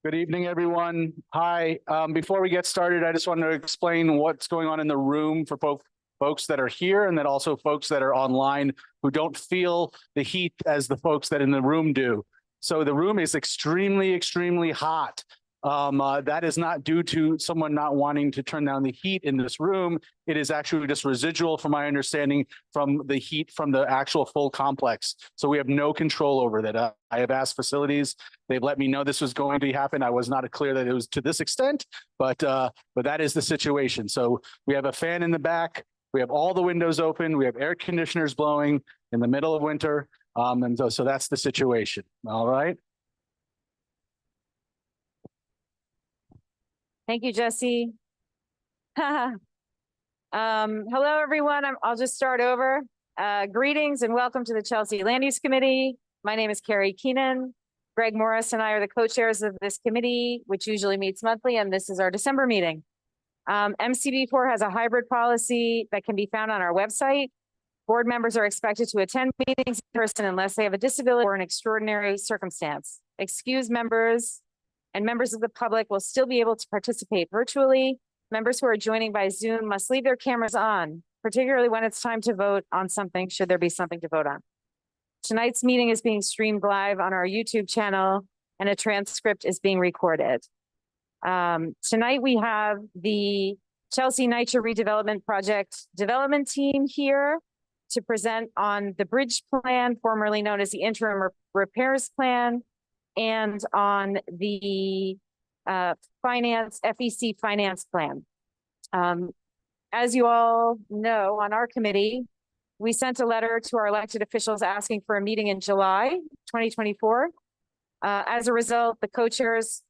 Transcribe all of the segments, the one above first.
Good evening, everyone. Hi. Before we get started, I just want to explain what's going on in the room for both folks that are here and then also folks that are online who don't feel the heat as the folks that in the room do. So the room is extremely, extremely hot. That is not due to someone not wanting to turn down the heat in this room. It is actually just residual, from my understanding, from the heat from the actual full complex. So we have no control over that. I have asked facilities. They've let me know this was going to happen. I was not clear that it was to this extent, but that is the situation. So we have a fan in the back. We have all the windows open. We have air conditioners blowing in the middle of winter. And so that's the situation. All right. Thank you, Jesse. Hello, everyone. I'll just start over. Greetings and welcome to the Chelsea Land Use Committee. My name is Carrie Keenan. Greg Morris and I are the co-chairs of this committee, which usually meets monthly, and this is our December meeting. MCB4 has a hybrid policy that can be found on our website. Board members are expected to attend meetings in person unless they have a disability or an extraordinary circumstance. Excused members and members of the public will still be able to participate virtually. Members who are joining by Zoom must leave their cameras on, particularly when it's time to vote on something, should there be something to vote on. Tonight's meeting is being streamed live on our YouTube channel, and a transcript is being recorded. Tonight we have the Chelsea NYCHA Redevelopment Project development team here to present on the bridge plan, formerly known as the interim repairs plan, and on the FEC finance plan. As you all know, on our committee, we sent a letter to our elected officials asking for a meeting in July 2024. As a result, the co-chairs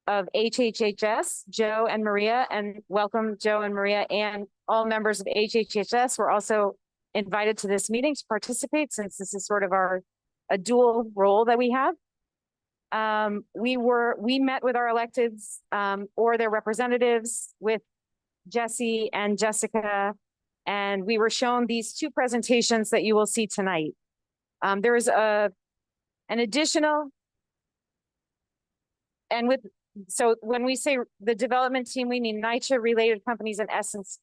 of HHHS, Joe and Maria, and welcome Joe and Maria, and all members of HHHS were also invited to this meeting to participate, since this is sort of a dual role that we have. We met with our electeds or their representatives, with Jesse and Jessica, and we were shown these two presentations that you will see tonight. There is an additional, and so when we say the development team, we mean NYCHA related companies and Essence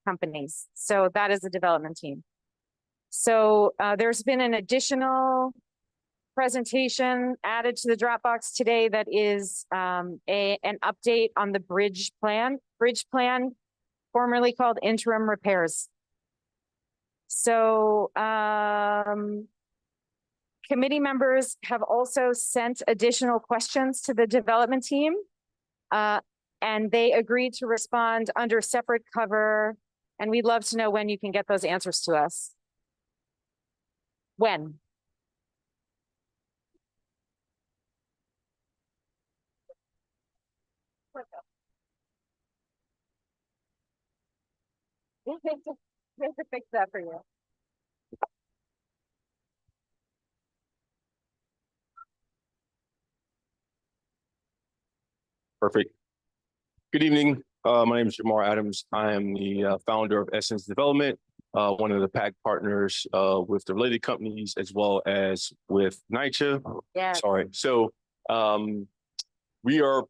companies. So that is the development team. So there's been an additional presentation added to the Dropbox today that is an update on the bridge plan, formerly called interim repairs. So committee members have also sent additional questions to the development team, and they agreed to respond under separate cover, and we'd love to know when you can get those answers to us. When? We have to fix that for you. Perfect. Good evening. My name is Jamar Adams. I am the founder of Essence Development, one of the PAC partners with the related companies, as well as with NYCHA. Yeah. Sorry. So we are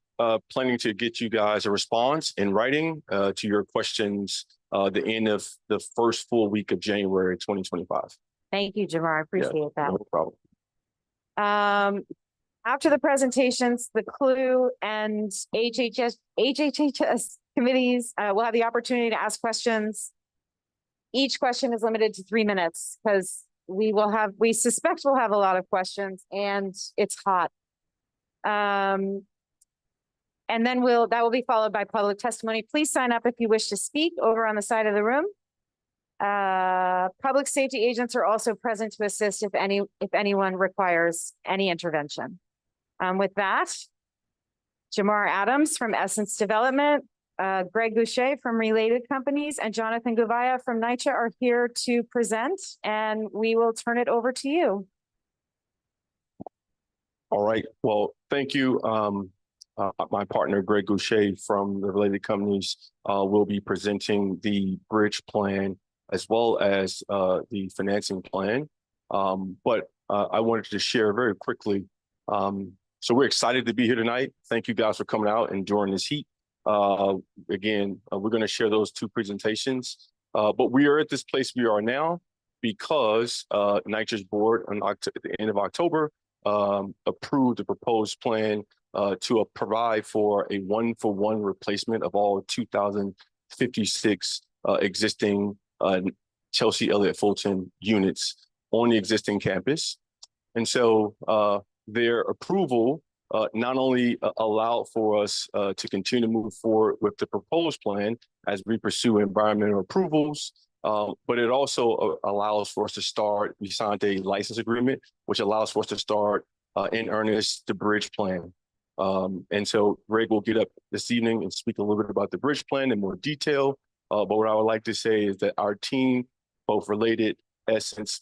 planning to get you guys a response in writing to your questions the end of the first full week of January 2025. Thank you, Jamar. I appreciate that. No problem. After the presentations, the CLU and HHHS committees will have the opportunity to ask questions. Each question is limited to 3 minutes, because we suspect we'll have a lot of questions, and it's hot. And then that will be followed by public testimony. Please sign up if you wish to speak over on the side of the room. Public safety agents are also present to assist if anyone requires any intervention. With that, Jamar Adams from Essence Development, Greg Goucher from Related Companies, and Jonathan Gouveia from NYCHA are here to present, and we will turn it over to you. All right. Well, thank you. My partner, Greg Goucher from the Related Companies, will be presenting the bridge plan as well as the financing plan. But I wanted to share very quickly So we're excited to be here tonight. Thank you guys for coming out and enduring this heat. Again, we're going to share those two presentations, but we are at this place we are now because NYCHA's board at the end of October approved the proposed plan to provide for a one-for-one replacement of all 2,056 existing Chelsea Elliott Fulton units on the existing campus. And so their approval not only allowed for us to continue to move forward with the proposed plan as we pursue environmental approvals, but it also allows for us to start, we signed a license agreement, which allows for us to start in earnest the bridge plan. And so Greg will get up this evening and speak a little bit about the bridge plan in more detail. But what I would like to say is that our team, both related, Essence,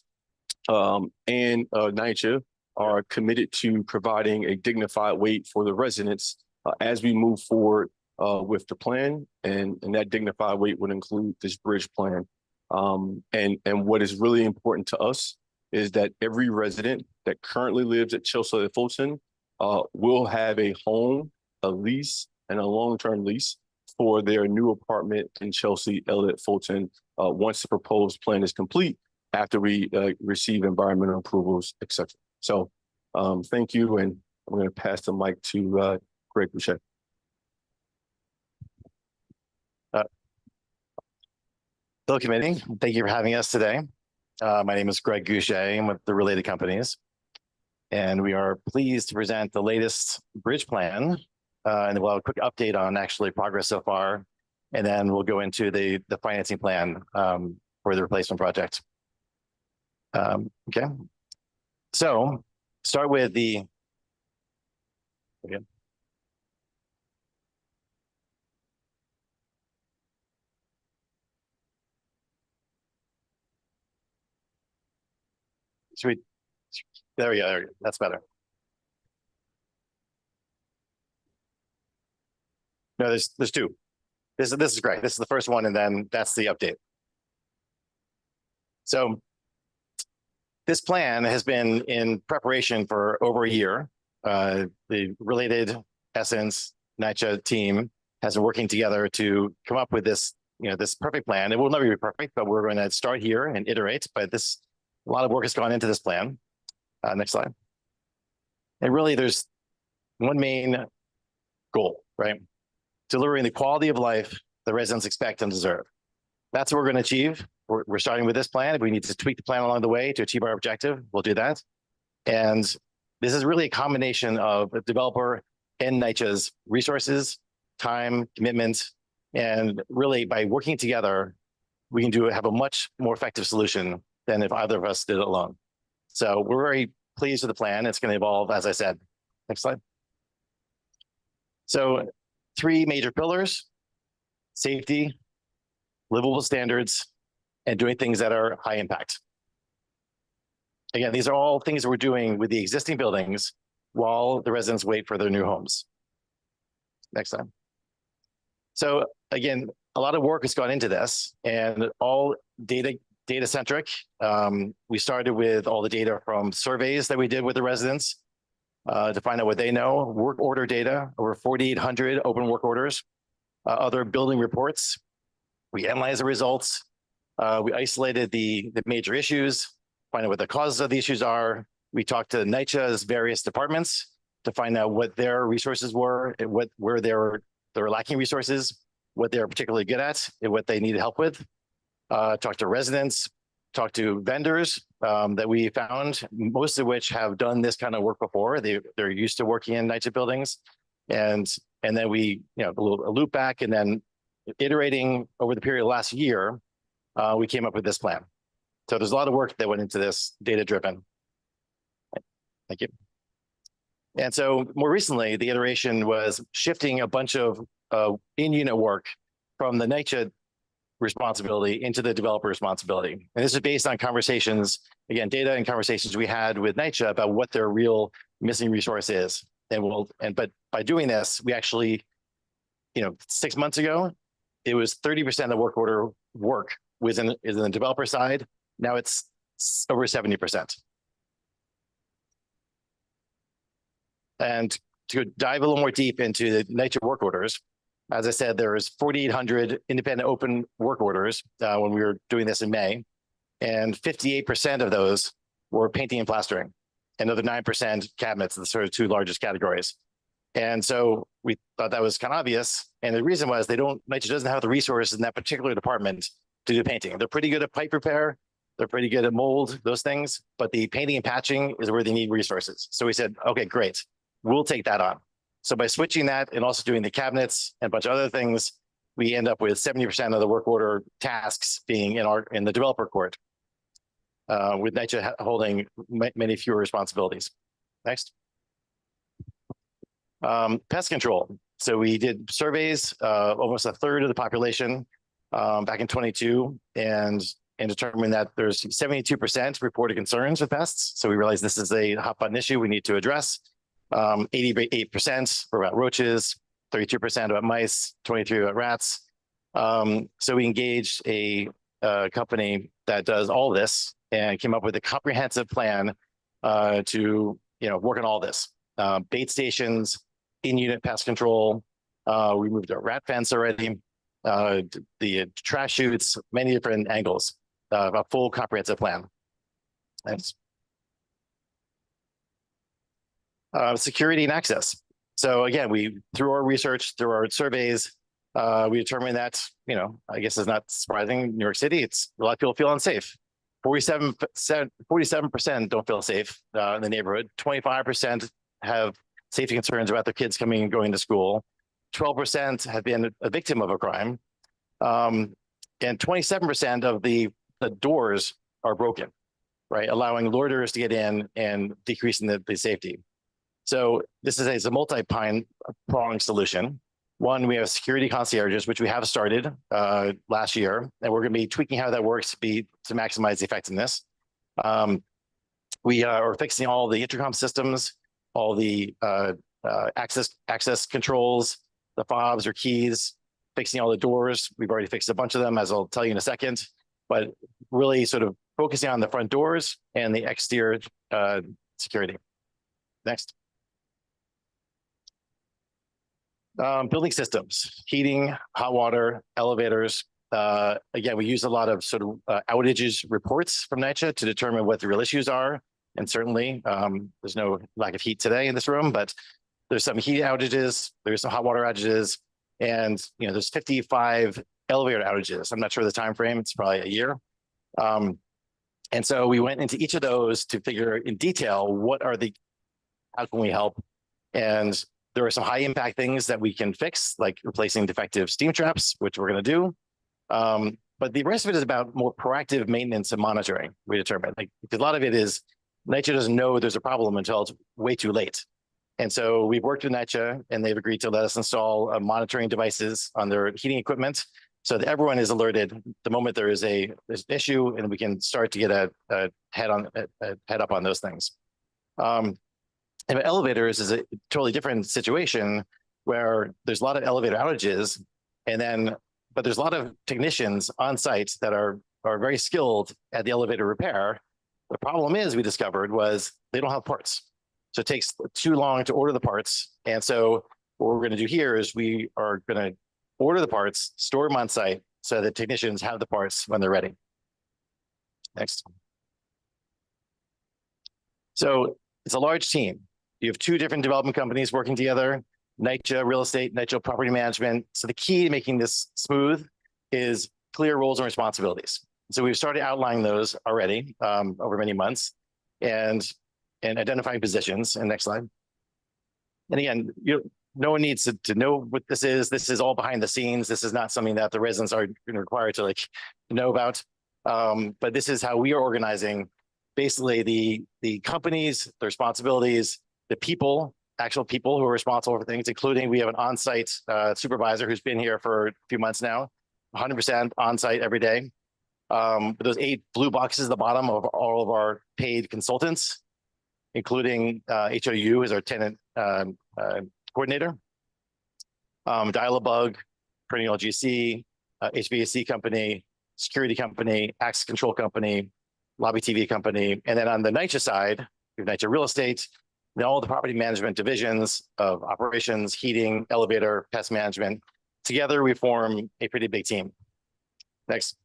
and NYCHA, are committed to providing a dignified wait for the residents as we move forward with the plan. And that dignified wait would include this bridge plan. And what is really important to us is that every resident that currently lives at Chelsea Elliott Fulton will have a home, a lease, and a long-term lease for their new apartment in Chelsea Elliott Fulton once the proposed plan is complete, after we receive environmental approvals, et cetera. So thank you, and I'm going to pass the mic to Greg Boucher. Hello, committee. Thank you for having us today. My name is Greg Goucher. I'm with the related companies, and we are pleased to present the latest bridge plan. And we'll have a quick update on actually progress so far, and then we'll go into the financing plan for the replacement project. Okay, so start with the. Okay. Should we? There we go. There we go. That's better. No, there's two. This is great. This is the first one, and then that's the update. So this plan has been in preparation for over a year. The related Essence NYCHA team has been working together to come up with this, this perfect plan. It will never be perfect, but we're going to start here and iterate. But a lot of work has gone into this plan. Next slide. And really, there's one main goal, right? Delivering the quality of life the residents expect and deserve. That's what we're going to achieve. We're starting with this plan. If we need to tweak the plan along the way to achieve our objective, we'll do that. And this is really a combination of the developer and NYCHA's resources, time, commitment, and really by working together, we can have a much more effective solution than if either of us did it alone. So we're very pleased with the plan. It's going to evolve, as I said. Next slide. So 3 major pillars: safety, livable standards, and doing things that are high impact. Again, these are all things that we're doing with the existing buildings while the residents wait for their new homes. Next slide. So again, a lot of work has gone into this, and all data-centric. We started with all the data from surveys that we did with the residents to find out what they know, work order data, over 4,800 open work orders, other building reports. We analyzed the results. We isolated the major issues, find out what the causes of the issues are. We talked to NYCHA's various departments to find out what their resources were, and where they're lacking resources, what they're particularly good at, and what they needed help with. Talk to residents, talk to vendors that we found, most of which have done this kind of work before. They're used to working in NYCHA buildings, and then we, a loop back, and then iterating over the period of last year, we came up with this plan. So there's a lot of work that went into this, data-driven. Thank you. And so more recently, the iteration was shifting a bunch of in-unit work from the NYCHA responsibility into the developer responsibility. And this is based on conversations, again, data and conversations we had with NYCHA about what their real missing resource is. But by doing this, we actually, 6 months ago, it was 30% of work order work is in the developer side. Now it's over 70%. And to dive a little more deep into the NYCHA work orders, as I said, there was 4,800 independent open work orders when we were doing this in May, and 58% of those were painting and plastering. Another 9% cabinets, the sort of two largest categories. And so we thought that was kind of obvious. And the reason was NYCHA doesn't have the resources in that particular department to do painting. They're pretty good at pipe repair. They're pretty good at mold, those things, but the painting and patching is where they need resources. So we said, okay, great, we'll take that on. So by switching that and also doing the cabinets and a bunch of other things, we end up with 70% of the work order tasks being in the developer court, with NYCHA holding many fewer responsibilities. Next. Pest control. So we did surveys, almost a third of the population back in 22, and determined that there's 72% reported concerns with pests. So we realized this is a hot button issue we need to address. 88% were about roaches, 32% about mice, 23% about rats. So we engaged a company that does all this and came up with a comprehensive plan to work on all this. Bait stations, in-unit pest control. We moved a rat fence already. The trash chutes, many different angles. A full comprehensive plan. Thanks. Security and access. So again, through our research, through our surveys, we determined that, I guess it's not surprising, New York City, a lot of people feel unsafe. 47% don't feel safe in the neighborhood. 25% have safety concerns about their kids coming and going to school. 12% have been a victim of a crime. And 27% of the doors are broken, right? Allowing loiterers to get in and decreasing the safety. So this is a multi-pronged solution. One, we have security concierges, which we have started last year, and we're going to be tweaking how that works to maximize the effectiveness. We are fixing all the intercom systems, all the access controls, the fobs or keys, fixing all the doors. We've already fixed a bunch of them, as I'll tell you in a second, but really sort of focusing on the front doors and the exterior security. Next. Building systems, heating, hot water, elevators. Again, we use a lot of sort of outages reports from NYCHA to determine what the real issues are. And certainly there's no lack of heat today in this room, but there's some heat outages, there's some hot water outages, and there's 55 elevator outages. I'm not sure the time frame, it's probably a year. And so we went into each of those to figure in detail how can we help? And there are some high impact things that we can fix, like replacing defective steam traps, which we're going to do. But the rest of it is about more proactive maintenance and monitoring, we determined. Because a lot of it is NYCHA doesn't know there's a problem until it's way too late. And so we've worked with NYCHA, and they've agreed to let us install monitoring devices on their heating equipment so that everyone is alerted the moment there's an issue, and we can start to get a head up on those things. And elevators is a totally different situation where there's a lot of elevator outages, but there's a lot of technicians on site that are very skilled at the elevator repair. The problem is, we discovered, was they don't have parts. So it takes too long to order the parts. And so what we're going to do here is we are going to order the parts, store them on site so that technicians have the parts when they're ready. Next. So it's a large team. You have two different development companies working together, NYCHA Real Estate, NYCHA Property Management. So the key to making this smooth is clear roles and responsibilities. So we've started outlining those already over many months and identifying positions. And next slide. And again, no one needs to know what this is. This is all behind the scenes. This is not something that the residents are required to know about. But this is how we are organizing basically the companies, the responsibilities, the people, actual people who are responsible for things, including we have an on-site supervisor who's been here for a few months now, 100% on-site every day. Those 8 blue boxes at the bottom of all of our paid consultants, including HOU is our tenant coordinator, Dial-A-Bug, Perennial GC, HVAC company, security company, access control company, lobby TV company. And then on the NYCHA side, we have NYCHA Real Estate, and all the property management divisions of operations, heating, elevator, pest management. Together, we form a pretty big team. Next.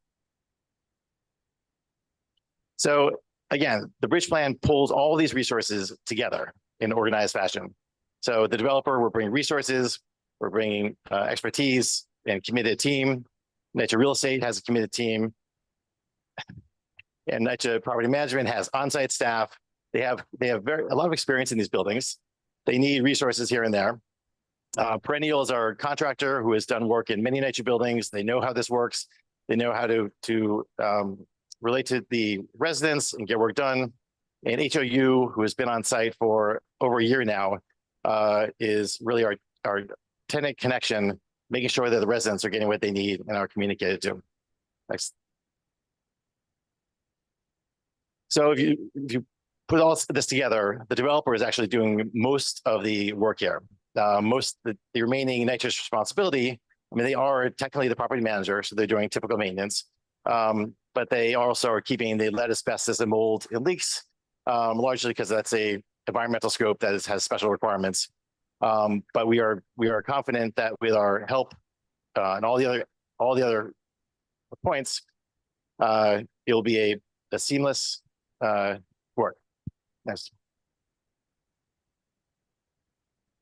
So again, the bridge plan pulls all these resources together in organized fashion. So the developer will bring resources, we're bringing expertise and committed team. NYCHA Real Estate has a committed team. And NYCHA Property Management has on-site staff. They have a lot of experience in these buildings. They need resources here and there. Perennial is our contractor who has done work in many NYCHA buildings. They know how this works. They know how to relate to the residents and get work done. And HOU, who has been on site for over a year now, is really our tenant connection, making sure that the residents are getting what they need and are communicated to. Next. So if you put all this together, the developer is actually doing most of the work here. The remaining NYCHA's responsibility, I mean, they are technically the property manager, so they're doing typical maintenance. But they also are keeping the lead, asbestos, and mold and leaks, largely because that's a environmental scope that has special requirements. But we are confident that with our help and all the other points, it'll be a seamless work. Next.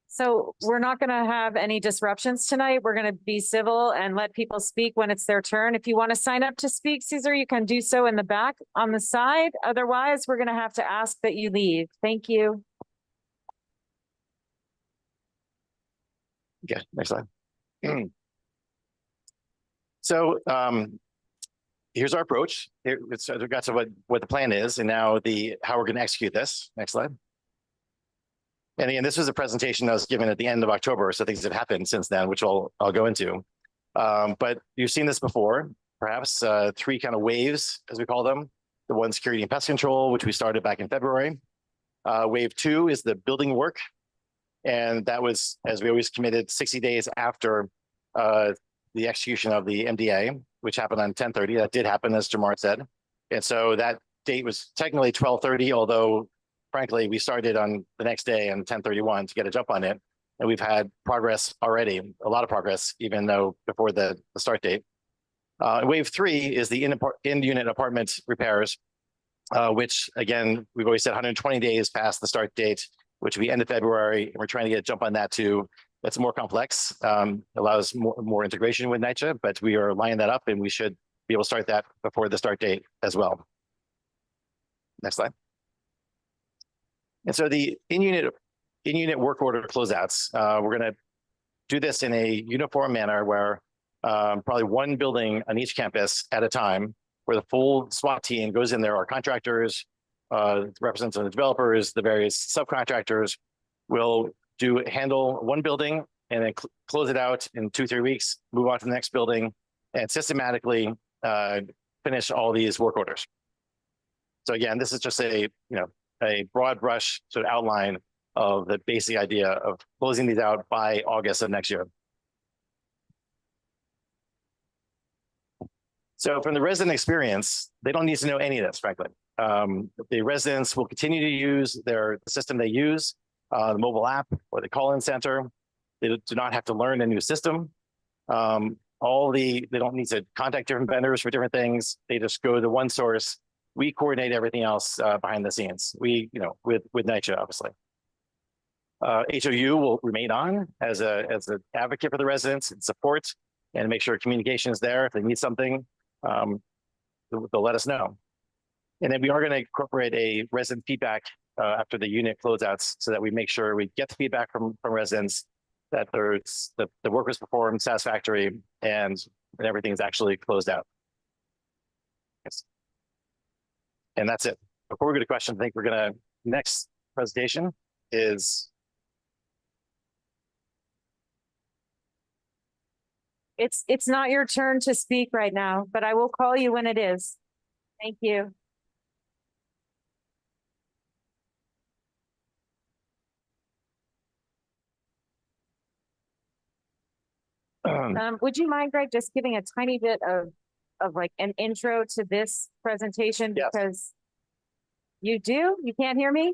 So we're not going to have any disruptions tonight. We're going to be civil and let people speak when it's their turn. If you want to sign up to speak, Caesar, you can do so in the back on the side. Otherwise, we're going to have to ask that you leave. Thank you. Okay, next slide. So here's our approach. We got to what the plan is, and now how we're going to execute this. Next slide. And again, this was a presentation that was given at the end of October, so things have happened since then, which I'll go into. But you've seen this before, perhaps three kind of waves, as we call them. The one, security and pest control, which we started back in February. Wave 2 is the building work. And that was, as we always committed, 60 days after the execution of the MDA, which happened on 10/30. That did happen, as Jamar said. And so that date was technically 12/30, although frankly, we started on the next day on 10/31 to get a jump on it. And we've had progress already, a lot of progress, even though before the start date. Wave 3 is the in-unit apartment repairs, which again, we've always said 120 days past the start date, which will be end of February. And we're trying to get a jump on that too. That's more complex, allows more integration with NYCHA, but we are lining that up and we should be able to start that before the start date as well. Next slide. And so the in-unit work order closeouts, we're going to do this in a uniform manner where probably one building on each campus at a time, where the full SWAT team goes in there, our contractors, representatives of the developers, the various subcontractors will handle one building and then close it out in 2-3 weeks, move on to the next building, and systematically finish all these work orders. So again, this is just a broad brush sort of outline of the basic idea of closing these out by August of next year. So from the resident experience, they don't need to know any of this, frankly. The residents will continue to use the system they use, the mobile app or the call-in center. They do not have to learn a new system. They don't need to contact different vendors for different things. They just go to one source. We coordinate everything else behind the scenes. With NYCHA, obviously. HOU will remain on as an advocate for the residents and support, and make sure communication is there. If they need something, they'll let us know. And then we are going to incorporate a resident feedback after the unit closeouts, so that we make sure we get the feedback from residents that the work was performed satisfactory and everything is actually closed out. Yes. And that's it. Before we go to questions, I think we're going to, next presentation is. It's not your turn to speak right now, but I will call you when it is. Thank you. Would you mind, Greg, just giving a tiny bit of like an intro to this presentation? Yes. Because you can't hear me?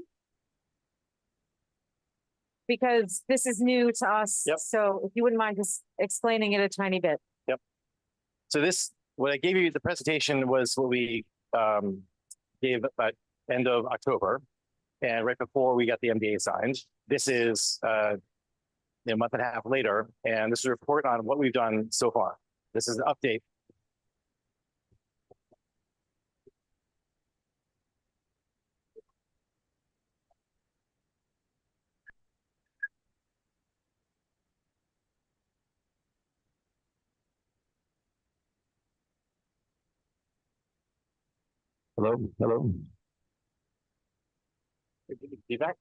because this is new to us. Yep. So if you wouldn't mind just explaining it a tiny bit. So this, what I gave you, the presentation was what we gave at end of October. And right before we got the MDA signed. This is a month and a half later, and this is a report on what we've done so far. This is an update. Hello, hello. Feedback?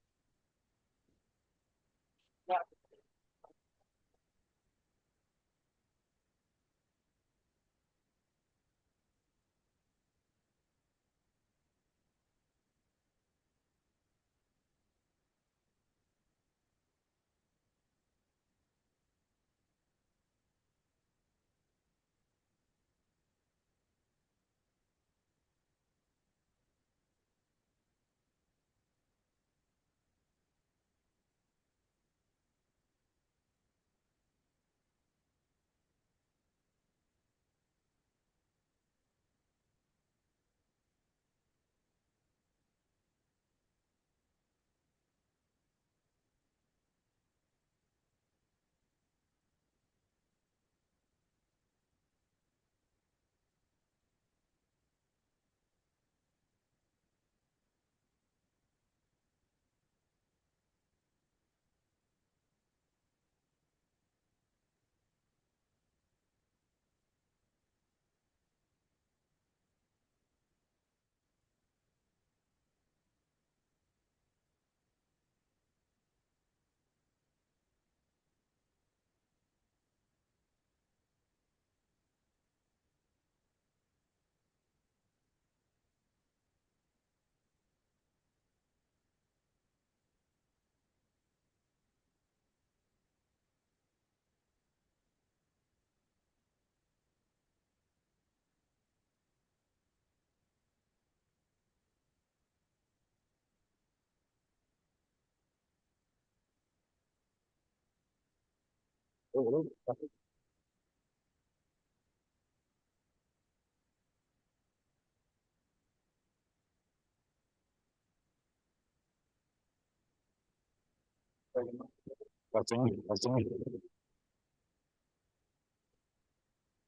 Testing, testing.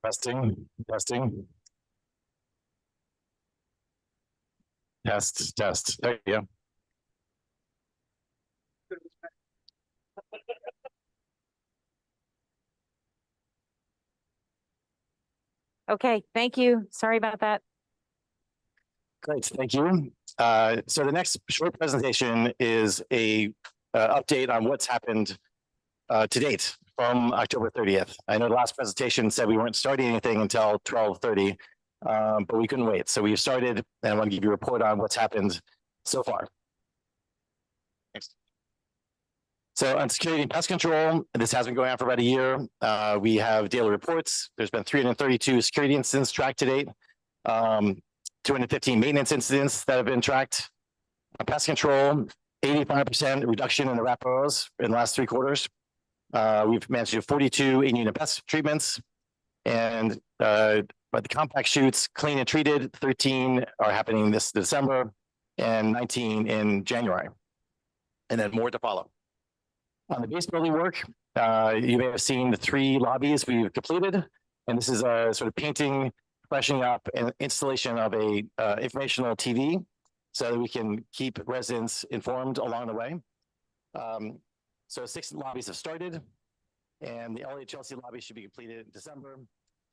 Testing, testing. Test. There you go. Okay, thank you. Sorry about that. Great, thank you. So the next short presentation is a update on what's happened to date from October 30th. I know the last presentation said we weren't starting anything until 12:30, but we couldn't wait. So we started, and I want to give you a report on what's happened so far. Next. So on security and pest control, this has been going on for about a year. We have daily reports. There's been 332 security incidents tracked to date. 215 maintenance incidents that have been tracked. Pest control, 85% reduction in the wrappers in the last 3 quarters. We've managed to do 42 in-unit pest treatments. And but the compact shoots, clean and treated, 13 are happening this December and 19 in January. And then more to follow. On the base building work, you may have seen the 3 lobbies we've completed. And this is a sort of painting, freshening up, and installation of a informational TV so that we can keep residents informed along the way. So 6 lobbies have started, and the LA Chelsea lobby should be completed in December.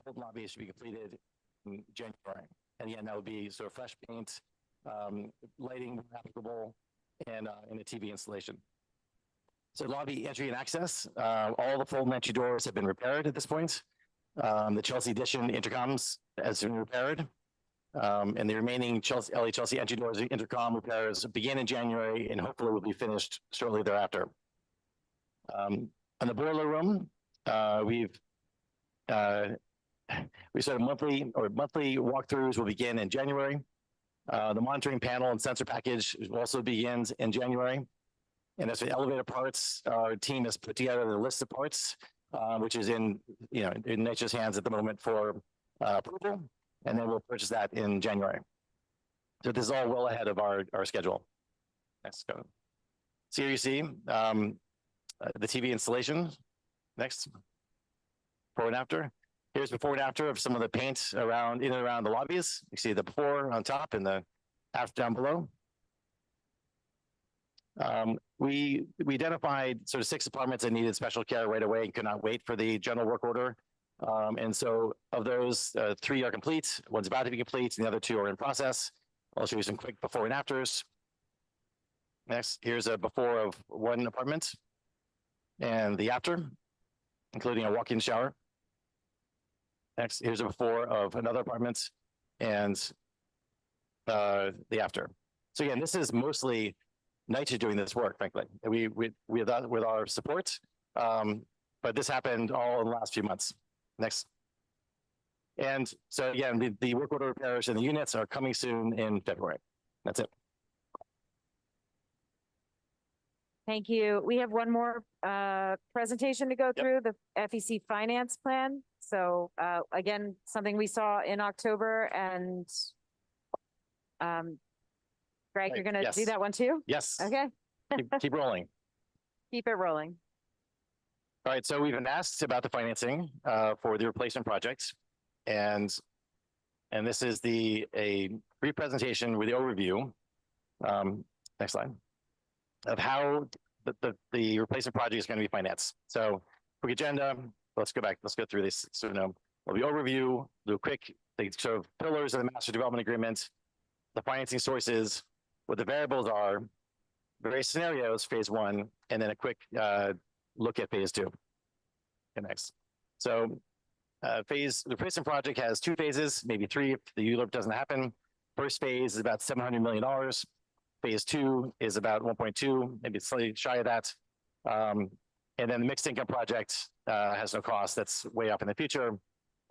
Old lobby should be completed in January. And again, that would be sort of fresh paint, lighting applicable, and a TV installation. So lobby entry and access, all the full entry doors have been repaired at this point. The Chelsea Edition intercoms has been repaired. And the remaining LA Chelsea entry doors intercom repairs begin in January and hopefully will be finished shortly thereafter. On the boiler room, we started monthly walkthroughs will begin in January. The monitoring panel and sensor package also begins in January. And as for the elevator parts, our team has put together the list of parts, which is in NYCHA's hands at the moment for approval, and then we'll purchase that in January. So this is all well ahead of our schedule. Next, go. So here you see the TV installation. Next, before and after. Here's before and after of some of the paint around in and around the lobbies. You see the before on top and the after down below. We identified sort of 6 departments that needed special care right away and could not wait for the general work order. And so of those, 3 are complete, one's about to be complete, and the other 2 are in process. I'll show you some quick before and afters. Next, here's a before of one apartment and the after, including a walk-in shower. Next, here's a before of another apartment and the after. So again, this is mostly NYCHA doing this work, frankly. We have that with our support, but this happened all in the last few months. Next. And so again, the work order repairs and the units are coming soon in February. That's it. Thank you. We have one more presentation to go through, the FEC finance plan. So again, something we saw in October, and Greg, you're going to do that one too? Yes. Okay. Keep rolling. Keep it rolling. All right. So we've been asked about the financing for the replacement project, and this is a brief presentation with the overview. Next slide. Of how the replacement project is going to be financed. So quick agenda, let's go back, let's go through this. So we'll be overview, do a quick, the sort of pillars of the master development agreement, the financing sources, what the variables are, various scenarios, phase 1, and then a quick look at phase 2. Okay, next. So the replacement project has 2 phases, maybe 3 if the ULURP doesn't happen. First phase is about $700 million. Phase 2 is about 1.2, maybe slightly shy of that. And then the mixed income project has no cost. That's way up in the future,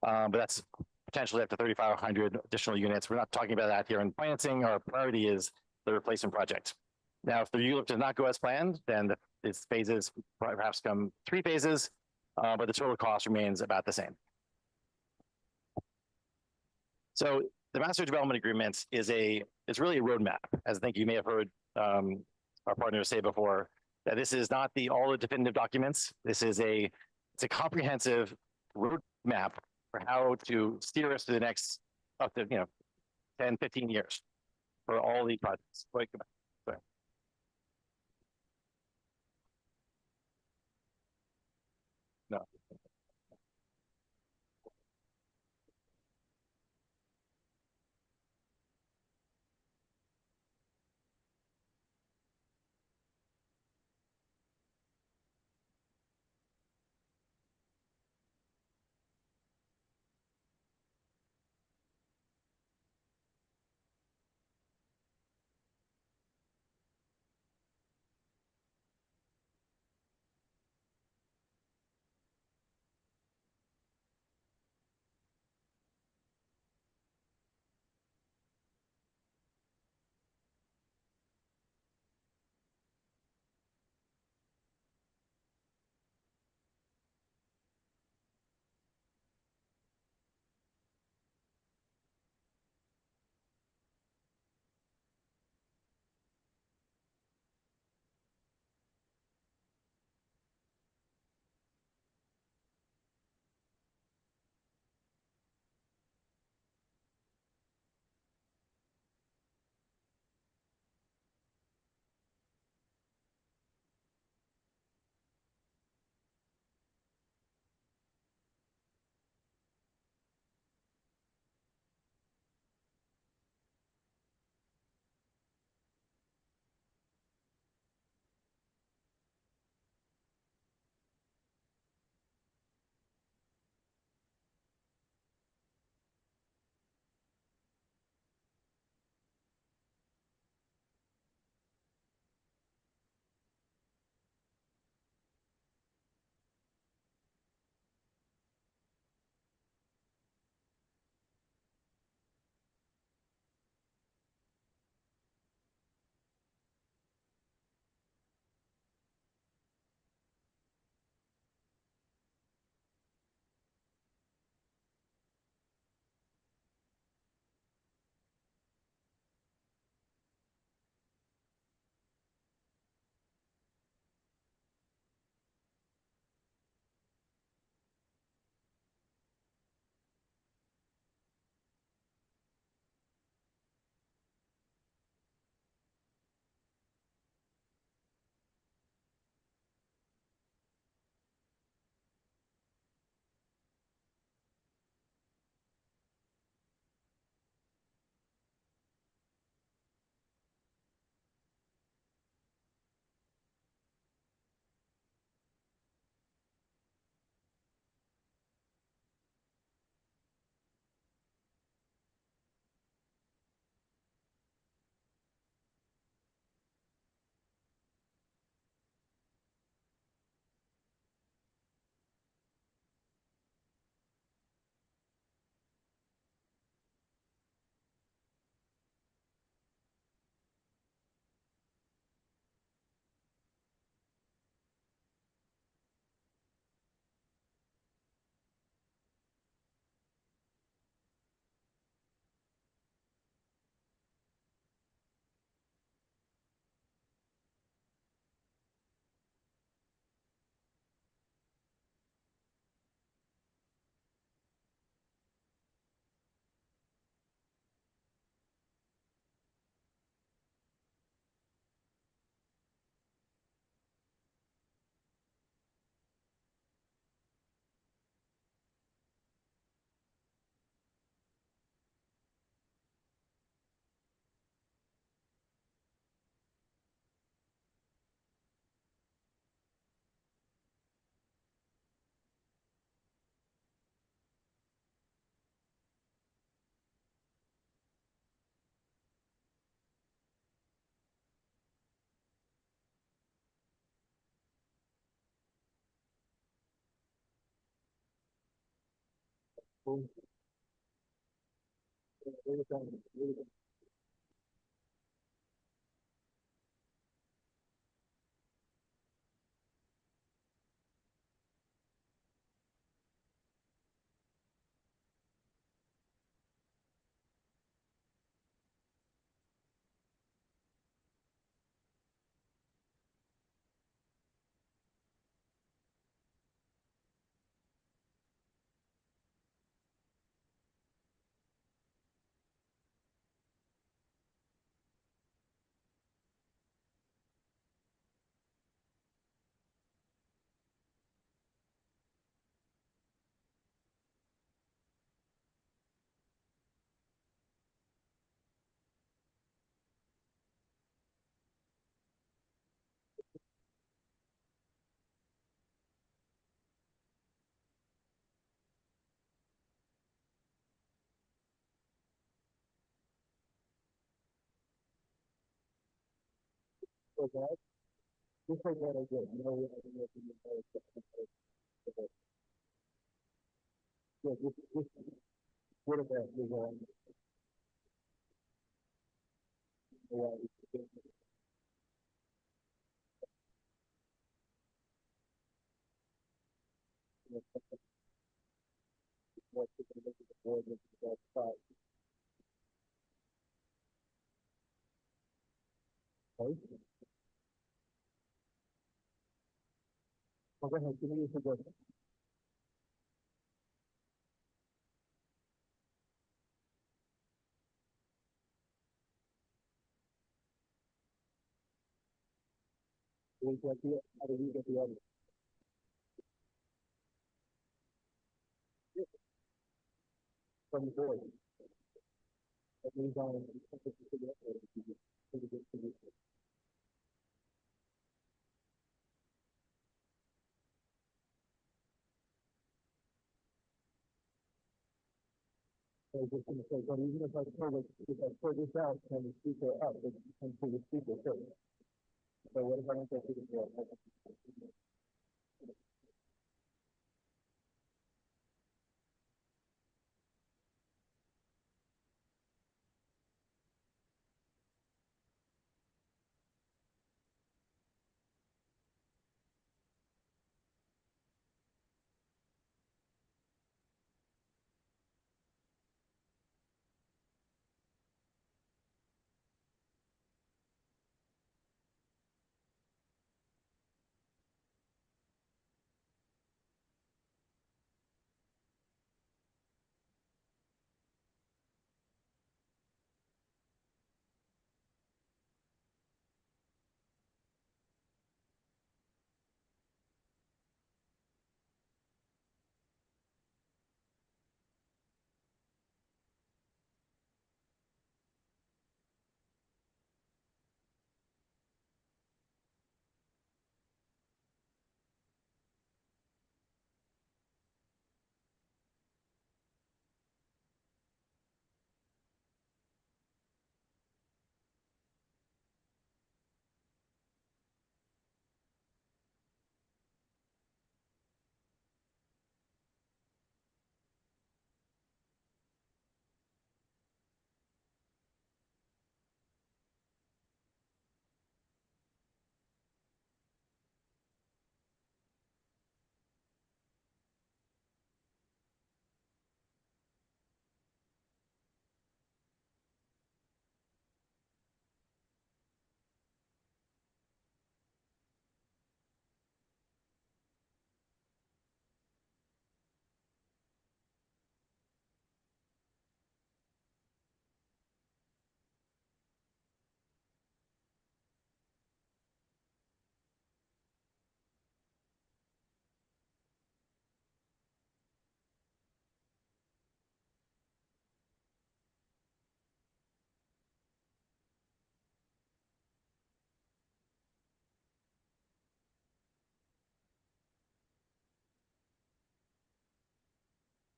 but that's potentially up to 3,500 additional units. We're not talking about that here in financing. Our priority is the replacement project. Now, if the ULURP does not go as planned, then its phases perhaps come 3 phases, but the total cost remains about the same. So the master development agreement is really a roadmap, as I think you may have heard our partners say before, that this is not all the definitive documents. This is it's a comprehensive roadmap for how to steer us to the next up to 10, 15 years for all the projects. Wait, come back. Sorry. No.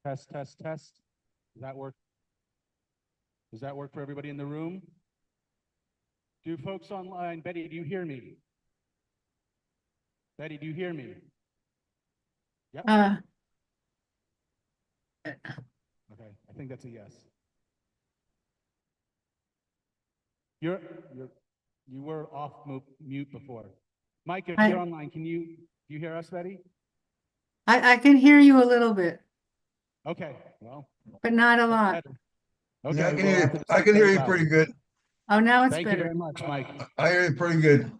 Test, test, test. Does that work? Does that work for everybody in the room? Do folks online, Betty, do you hear me? Betty, do you hear me? Yep. Okay, I think that's a yes. You were off mute before. Mike, if you're online, do you hear us, Betty? I can hear you a little bit, Okay, well. but not a lot. better. Yeah, Okay. I can we'll hear have you. to I can hear you check pretty that good. Oh, now out. it's Thank you very better. much, Mike. I hear you pretty good.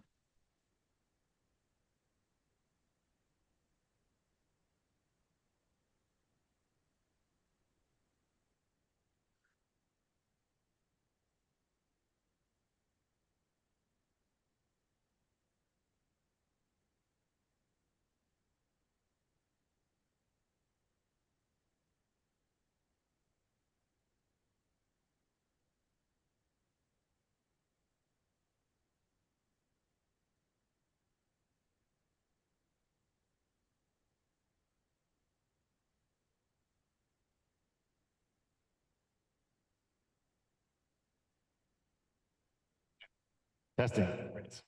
Testing. Great.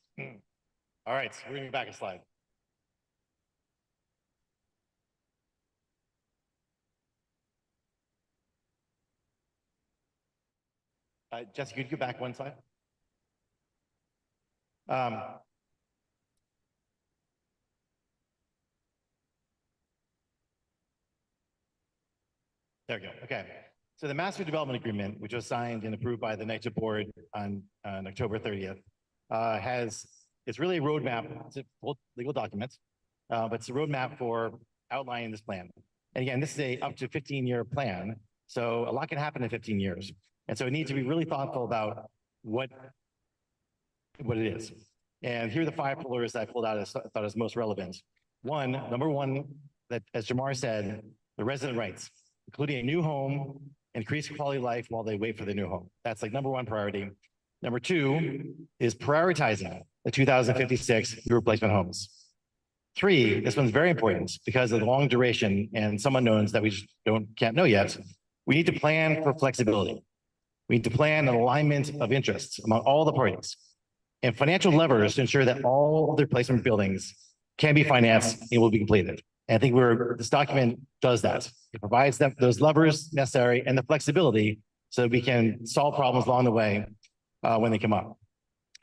All right, we're going back a slide. Jessica, could you go back one slide? There we go. Okay. So the master development agreement, which was signed and approved by the NYCHA board on October 30th, it's really a roadmap. It's a full legal document, but it's a roadmap for outlining this plan. And again, this is a up to 15-year plan. So a lot can happen in 15 years. And so it needs to be really thoughtful about what it is. And here are the 5 pillars that I pulled out as I thought is most relevant. Number one, that as Jamar said, the resident rights, including a new home, increase quality of life while they wait for the new home. That's like number 1 priority. Number 2 is prioritizing the 2056 new replacement homes. 3, this one's very important because of the long duration and some unknowns that we just can't know yet. We need to plan for flexibility. We need to plan an alignment of interests among all the parties and financial levers to ensure that all of the replacement buildings can be financed and will be completed. And I think this document does that. It provides those levers necessary and the flexibility so that we can solve problems along the way when they come up.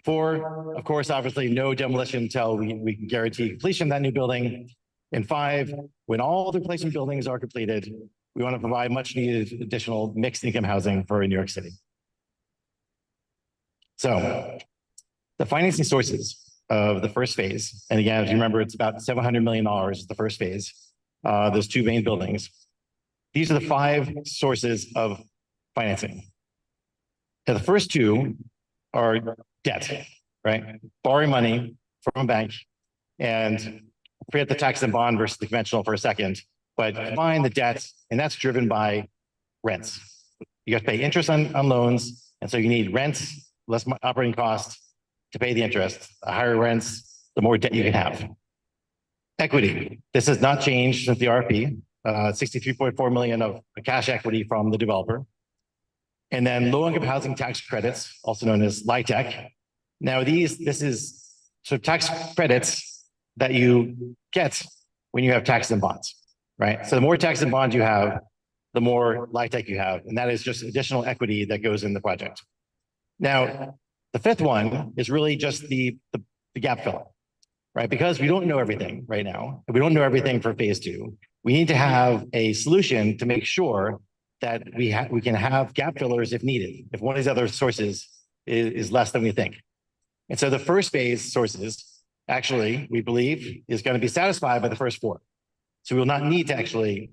4, of course, obviously no demolition until we can guarantee completion of that new building. And 5, when all the replacement buildings are completed, we want to provide much needed additional mixed income housing for New York City. So the financing sources of the first phase, and again, if you remember, it's about $700 million the first phase, those 2 main buildings. These are the 5 sources of financing. Now, the first 2 are debt, right? Borrowing money from a bank, and forget the tax and bond versus the conventional for a second, but combine the debt, and that's driven by rents. You have to pay interest on loans, and so you need rents, less operating costs to pay the interest. The higher rents, the more debt you can have. Equity. This has not changed since the RFP. 63.4 million of cash equity from the developer. And then low-income housing tax credits, also known as LIHTC. Now this is sort of tax credits that you get when you have taxes and bonds, right? So the more taxes and bonds you have, the more LIHTC you have, and that is just additional equity that goes in the project. Now, the 5th one is really just the gap fill, right? Because we don't know everything right now. We don't know everything for phase 2. We need to have a solution to make sure that we can have gap fillers if needed, if one of these other sources is less than we think. And so the first phase sources, actually, we believe, is going to be satisfied by the first 4. So we will not need to actually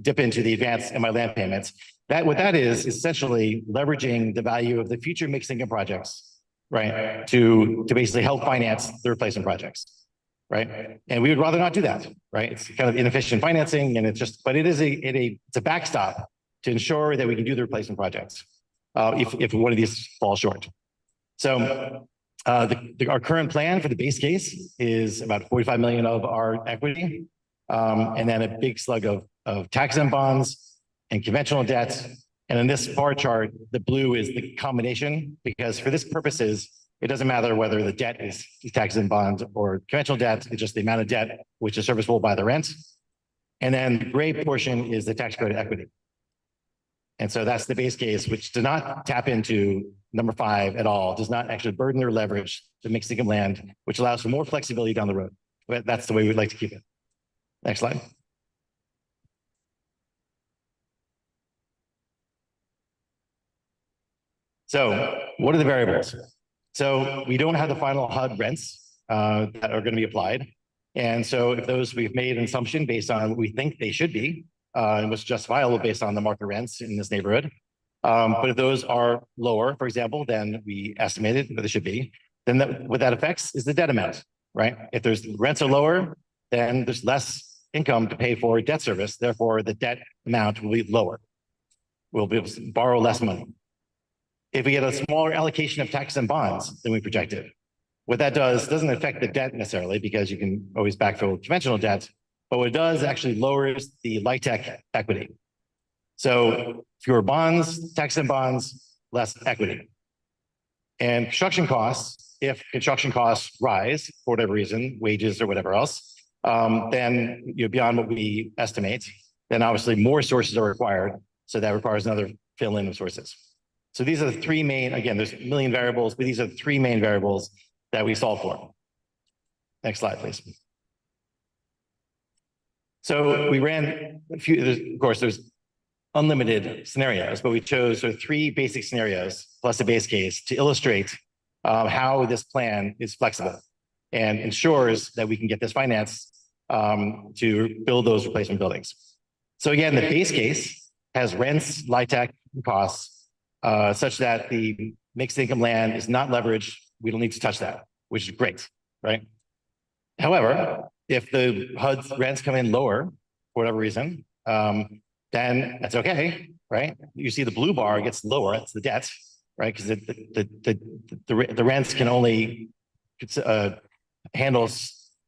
dip into the advance MI land payments. What that is essentially leveraging the value of the future mixed income projects, right? To basically help finance the replacement projects, right? And we would rather not do that, right? It's kind of inefficient financing, and but it's a backstop to ensure that we can do the replacement projects if one of these falls short. So our current plan for the base case is about 45 million of our equity, and then a big slug of tax and bonds and conventional debt. And in this bar chart, the blue is the combination, because for this purposes, it doesn't matter whether the debt is tax and bond or conventional debt. It's just the amount of debt which is serviceable by the rent. And then the gray portion is the tax credit equity. And so that's the base case, which does not tap into number 5 at all, does not actually burden or leverage the mixed income land, which allows for more flexibility down the road. But that's the way we'd like to keep it. Next slide. So what are the variables? So we don't have the final HUD rents that are going to be applied. And so if those, we've made an assumption based on what we think they should be, and what's justifiable based on the market rents in this neighborhood. But if those are lower, for example, than we estimated that they should be, then what that affects is the debt amount, right? If there's rents are lower, then there's less income to pay for debt service. Therefore, the debt amount will be lower. We'll be able to borrow less money. If we get a smaller allocation of taxes and bonds than we projected, what that does doesn't affect the debt necessarily because you can always backfill conventional debt, but what it does actually lowers the LIHTC equity. So fewer bonds, taxes and bonds, less equity. And construction costs, if construction costs rise for whatever reason, wages or whatever else, then beyond what we estimate, then obviously more sources are required. So that requires another fill-in of sources. So these are the 3 main, again, there's a million variables, but these are the 3 main variables that we solve for. Next slide, please. So we ran a few, of course, there's unlimited scenarios, but we chose 3 basic scenarios plus a base case to illustrate how this plan is flexible and ensures that we can get this finance to build those replacement buildings. So again, the base case has rents, LIHTC costs, such that the mixed income land is not leveraged. We don't need to touch that, which is great, right? However, if the HUD rents come in lower for whatever reason, then that's okay, right? You see the blue bar gets lower, that's the debt, right? Because the rents can only handle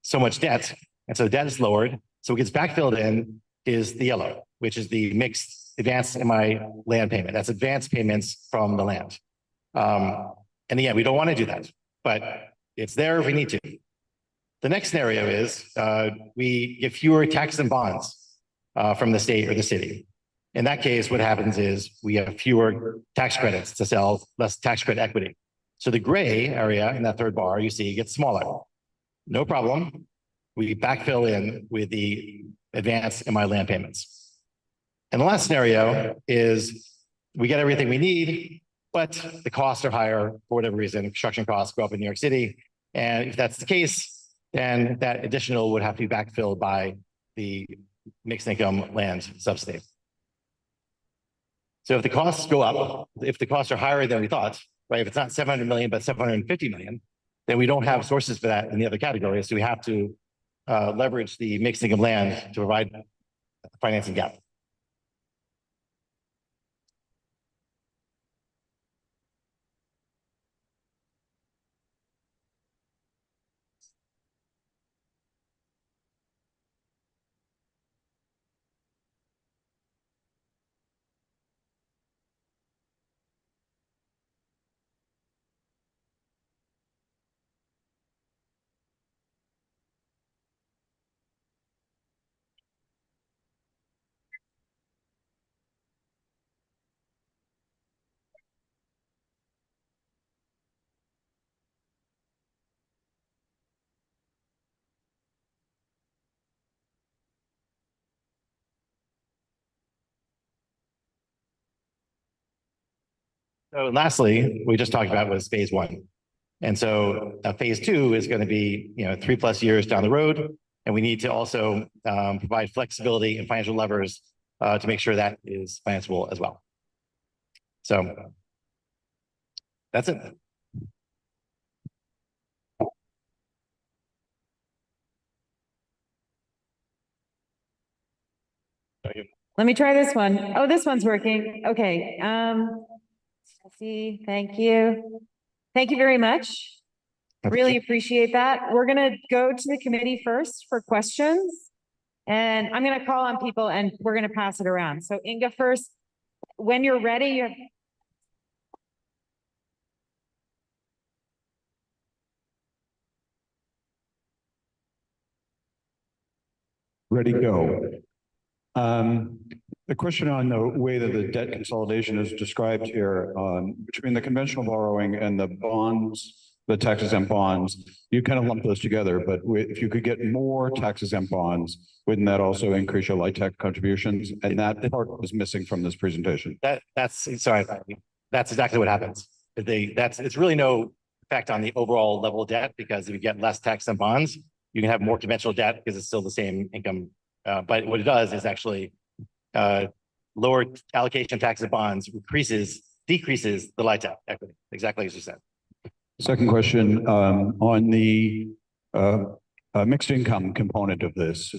so much debt, and so the debt is lowered. So what gets backfilled in is the yellow, which is the mixed advance MI land payment. That's advance payments from the land. And again, we don't want to do that, but it's there if we need to. The next scenario is we get fewer taxes and bonds from the state or the city. In that case, what happens is we have fewer tax credits to sell, less tax credit equity. So the gray area in that 3rd bar you see gets smaller. No problem. We backfill in with the advanced MI land payments. And the last scenario is we get everything we need, but the costs are higher for whatever reason. Construction costs go up in New York City. And if that's the case, then that additional would have to be backfilled by the mixed income land subsidy. So if the costs go up, if the costs are higher than we thought, right? If it's not 700 million, but 750 million, then we don't have sources for that in the other categories. So we have to leverage the mixed income land to provide a financing gap. So lastly, we just talked about was phase 1. And so phase 2 is going to be 3+ years down the road. And we need to also provide flexibility and financial levers to make sure that is financeable as well. So that's it. Let me try this one. Oh, this one's working. Okay. See, thank you. Thank you very much. Really appreciate that. We're going to go to the committee first for questions. And I'm going to call on people and we're going to pass it around. So Inga first, when you're ready, you have... Ready, go. The question on the way that the debt consolidation is described here, between the conventional borrowing and the bonds, the tax exempt bonds, you kind of lump those together, but if you could get more tax exempt bonds, wouldn't that also increase your LIHTC contributions? And that part was missing from this presentation. That's exactly what happens. It's really no effect on the overall level of debt, because if you get less tax and bonds, you can have more conventional debt because it's still the same income. But what it does is actually lower allocation tax and bonds decreases the LIHTC equity, exactly as you said. Second question, on the mixed income component of this,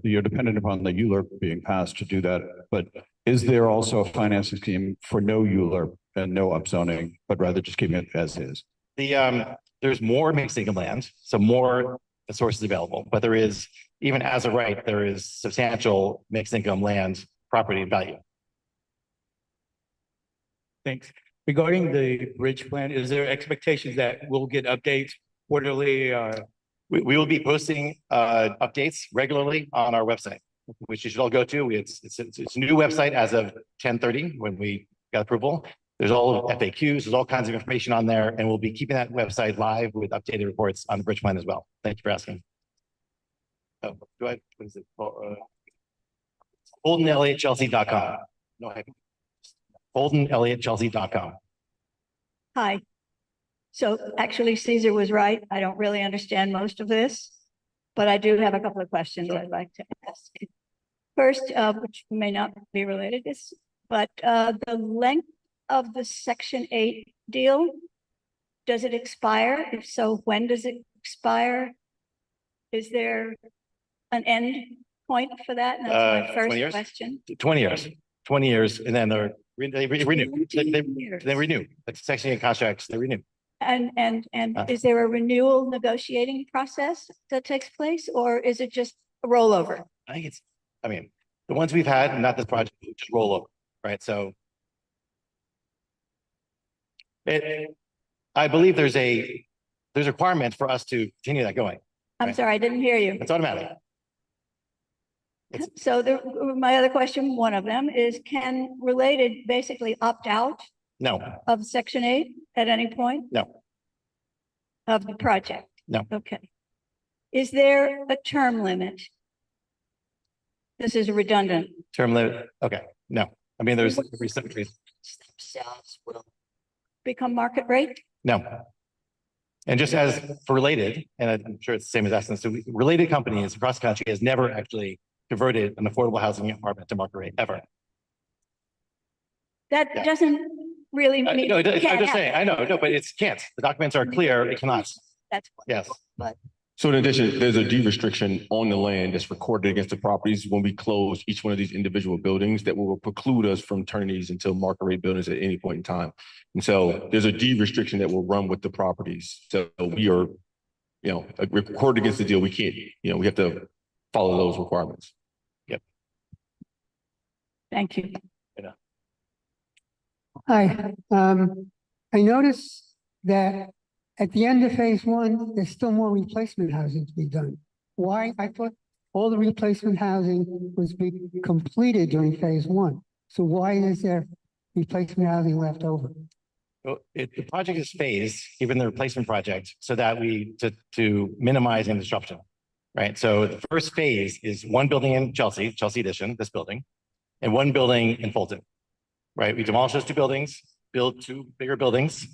you're dependent upon the ULURP being passed to do that, but is there also a financing scheme for no ULURP and no upzoning, but rather just keeping it as is? There's more mixed income land, so more sources available, but there is, even as of right, there is substantial mixed income land property value. Thanks. Regarding the bridge plan, is there expectations that we'll get updates quarterly? We will be posting updates regularly on our website, which you should all go to. It's a new website as of 10:30 when we got approval. There's all FAQs, there's all kinds of information on there, and we'll be keeping that website live with updated reports on the bridge plan as well. Thank you for asking. Oh, what is it? HoldenElliottChelsea.com. No, HoldenElliottChelsea.com. Hi. So actually Caesar was right. I don't really understand most of this, but I do have a couple of questions I'd like to ask. First, which may not be related to this, but the length of the Section 8 deal, does it expire? If so, when does it expire? Is there an end point for that? And that's my 20 first years? question. 20 years. 20 years, and then they renew. They renew. Like Section 8 contracts, they renew. And is there a renewal negotiating process that takes place, or is it just a rollover? I mean, the ones we've had, not this project, just roll over, right? So I believe there's a requirement for us to continue that going. I'm Right. sorry, I didn't hear you. It's automatic. So my other question, one of them is, can related basically opt out No, of Section 8 at any point no, of the project? No. Okay. Is there a term limit? This is redundant. term limit. Okay, no. I mean, there's Themselves will become market rate? no. And just as for related, and I'm sure it's the same as Essence, so related companies across the country has never actually converted an affordable housing apartment to market rate ever. That Yeah. doesn't really mean. No, I'm it can't just saying, happen. I know, no, but it can't. The documents are clear, it cannot. That's. Yes. But So in addition, there's a deed restriction on the land that's recorded against the properties when we close each one of these individual buildings that will preclude us from turning these into market rate buildings at any point in time. And so there's a deed restriction that will run with the properties. So we are, recorded against the deal. We can't, we have to follow those requirements. Yep. thank you. Hi, I noticed that at the end of phase one, there's still more replacement housing to be done. Why? I thought all the replacement housing was being completed during phase one. So why is there replacement housing left over? Well, the project is phased, given the replacement project, so that to minimize any disruption, right? So the first phase is one building in Chelsea Addition, this building, and one building in Fulton, right? We demolish those two buildings, build two bigger buildings,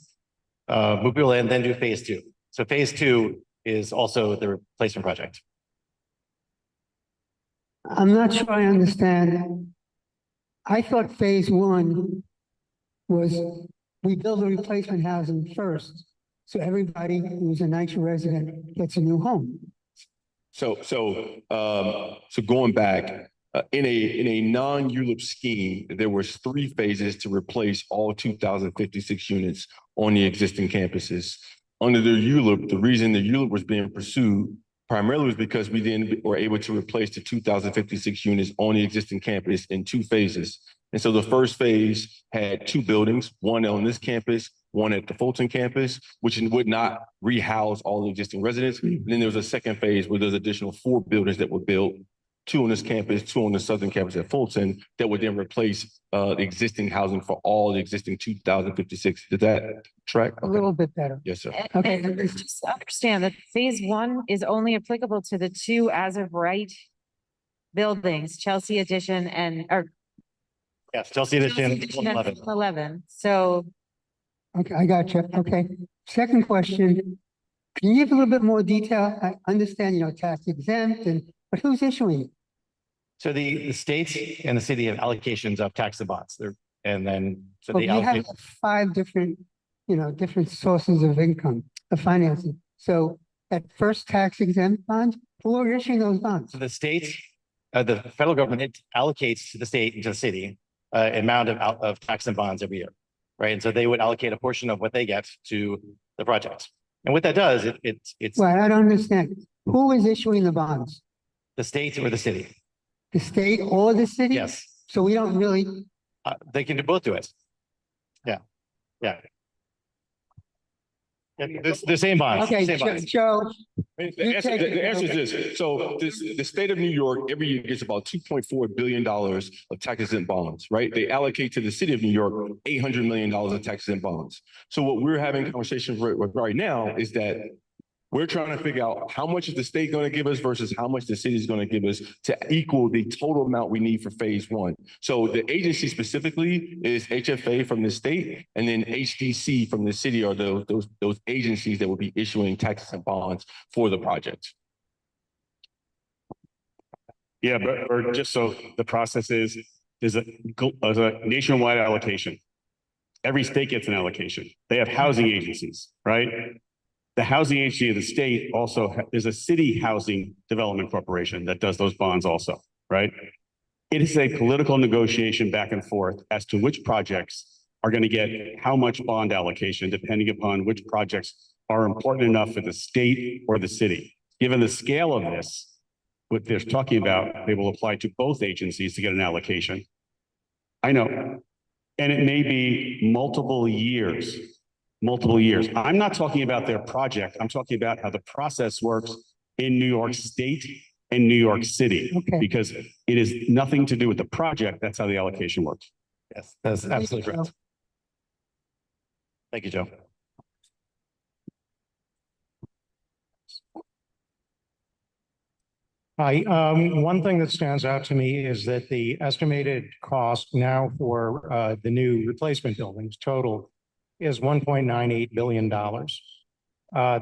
move people in, then do phase two. So phase two is also the replacement project. I'm not sure I understand. I thought phase one was we build the replacement housing first. So everybody who's a NYCHA resident gets a new home. So going back, in a non-ULIP scheme, there was 3 phases to replace all 2,056 units on the existing campuses. Under the ULIP, the reason the ULIP was being pursued primarily was because we then were able to replace the 2,056 units on the existing campus in 2 phases. And so the first phase had 2 buildings, one on this campus, one at the Fulton campus, which would not rehouse all the existing residents. And then there was a second phase where there's additional 4 buildings that were built two on this campus, two on the southern campus at Fulton, that would then replace the existing housing for all the existing 2,056. Did that track? A little bit better. Yes, sir. Okay. And just understand that phase one is only applicable to the two as of right buildings, Chelsea Addition or Yes, Chelsea Edition, Addition and 11. 11. So Okay, I got you. Okay. Second question. Can you give a little bit more detail? I understand, tax exempt but who's issuing it? So the states and the city have allocations of tax and bonds there. And then, so Well, they we have allocate, 5 different sources of income, of financing. So at first tax exempt bonds, who are issuing those bonds? so the states, the federal government it allocates to the state and to the city amount of tax and bonds every year, right? And so they would allocate a portion of what they get to the project. And what that does, it's Well, I don't understand. Who is issuing the bonds? the state or the city. The state or the city? Yes, So we don't really, they can do both do it. Yeah, yeah. The same bonds. okay, same bonds. Joe, The answer is this. So the state of New York every year gets about $2.4 billion of tax exempt bonds, right? They allocate to the city of New York $800 million of tax exempt bonds. So what we're having conversations with right now is that we're trying to figure out how much is the state going to give us versus how much the city is going to give us to equal the total amount we need for phase one. So the agency specifically is HFA from the state, and then HDC from the city are those agencies that will be issuing taxes and bonds for the project. Yeah, but or just so the process is a nationwide allocation. Every state gets an allocation. They have housing agencies, right? The housing agency of the state also there's a city housing development corporation that does those bonds also, right? It is a political negotiation back and forth as to which projects are going to get how much bond allocation, depending upon which projects are important enough for the state or the city. Given the scale of this, what they're talking about, they will apply to both agencies to get an allocation. I know. And it may be multiple years. I'm not talking about their project. I'm talking about how the process works in New York State and New York City. Okay. Because it is nothing to do with the project. That's how the allocation works. Yes, that's absolutely correct. Thank you, Joe. Hi, one thing that stands out to me is that the estimated cost now for the new replacement buildings total is $1.98 billion.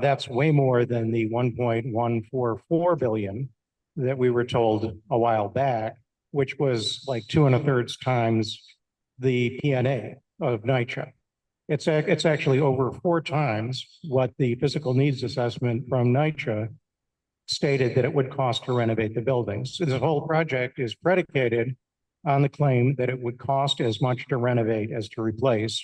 That's way more than the $1.144 billion that we were told a while back, which was like 2 1/3 times the PNA of NYCHA. It's actually over 4 times what the physical needs assessment from NYCHA stated that it would cost to renovate the buildings. So this whole project is predicated on the claim that it would cost as much to renovate as to replace.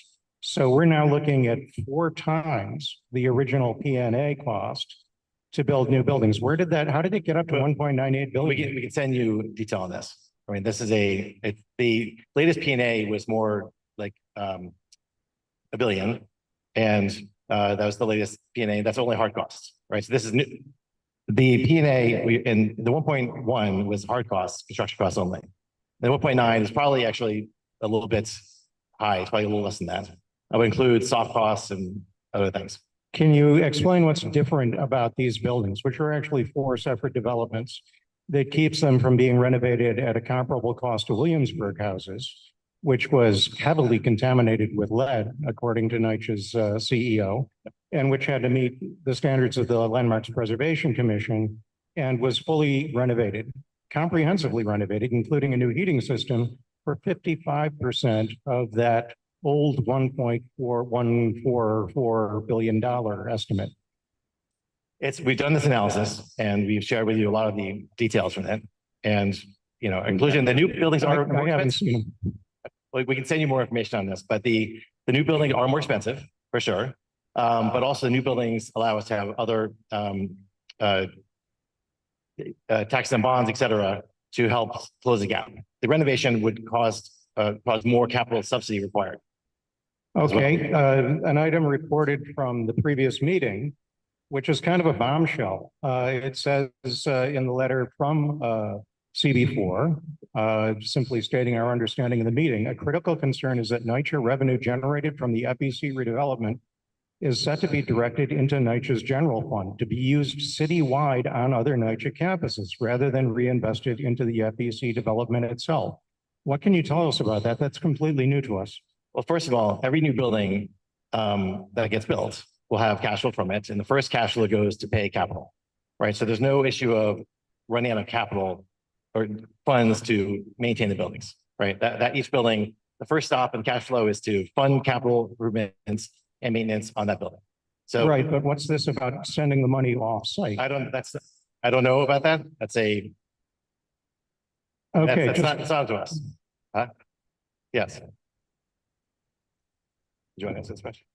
So we're now looking at 4 times the original PNA cost to build new buildings. How did it get up to 1.98 billion? We can send you detail on this. I mean, this is the latest PNA was more like $1 billion. And that was the latest PNA. That's only hard costs, right? So this is new. The PNA and the 1.1 was hard costs, construction costs only. The 1.9 is probably actually a little bit high. It's probably a little less than that. I would include soft costs and other things. Can you explain what's different about these buildings, which are actually 4 separate developments, that keeps them from being renovated at a comparable cost to Williamsburg houses, which was heavily contaminated with lead, according to NYCHA's CEO, and which had to meet the standards of the Landmarks Preservation Commission and was fully renovated, comprehensively renovated, including a new heating system for 55% of that old $1.144 billion estimate. We've done this analysis and we've shared with you a lot of the details from it. And, inclusion, the new buildings are more expensive. We can send you more information on this, but the new buildings are more expensive for sure. But also new buildings allow us to have other taxes and bonds, et cetera, to help close the gap. The renovation would cause more capital subsidy required. Okay, an item reported from the previous meeting, which is kind of a bombshell. It says in the letter from CB4, simply stating our understanding of the meeting. A critical concern is that NYCHA revenue generated from the FEC redevelopment is set to be directed into NYCHA's general fund to be used citywide on other NYCHA campuses rather than reinvested into the FEC development itself. What can you tell us about that? That's completely new to us. Well, first of all, every new building that gets built will have cash flow from it, and the first cash flow goes to pay capital, right? So there's no issue of running out of capital or funds to maintain the buildings, right? That each building, the first stop in cash flow is to fund capital improvements and maintenance on that building. So Right, but what's this about sending the money off-site? I don't know about that. Okay, That's not, it's not up to us. Huh? Yes. Do you want to answer this question?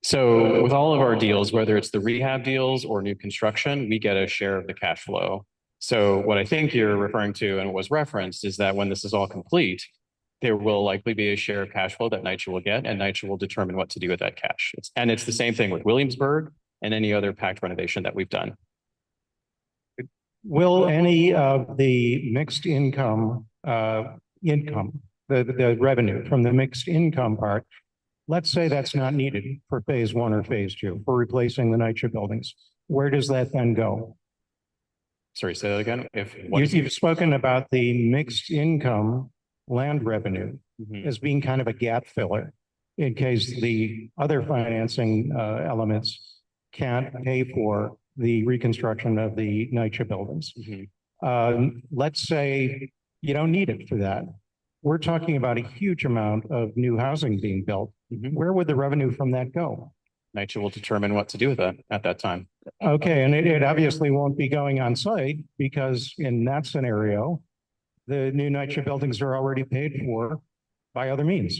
So with all of our deals, whether it's the rehab deals or new construction, we get a share of the cash flow. So what I think you're referring to and was referenced is that when this is all complete, there will likely be a share of cash flow that NYCHA will get, and NYCHA will determine what to do with that cash. It's the same thing with Williamsburg and any other packed renovation that we've done. will any of the mixed income, the revenue from the mixed income part, let's say that's not needed for phase one or phase two for replacing the NYCHA buildings. Where does that then go? Sorry, say that again. You've spoken about the mixed income land revenue Mhm. as being kind of a gap filler in case the other financing elements can't pay for the reconstruction of the NYCHA buildings. Let's say you don't need it for that. We're talking about a huge amount of new housing being built. Where would the revenue from that go? NYCHA will determine what to do with that at that time. Okay, and it obviously won't be going on site because in that scenario, the new NYCHA buildings are already paid for by other means.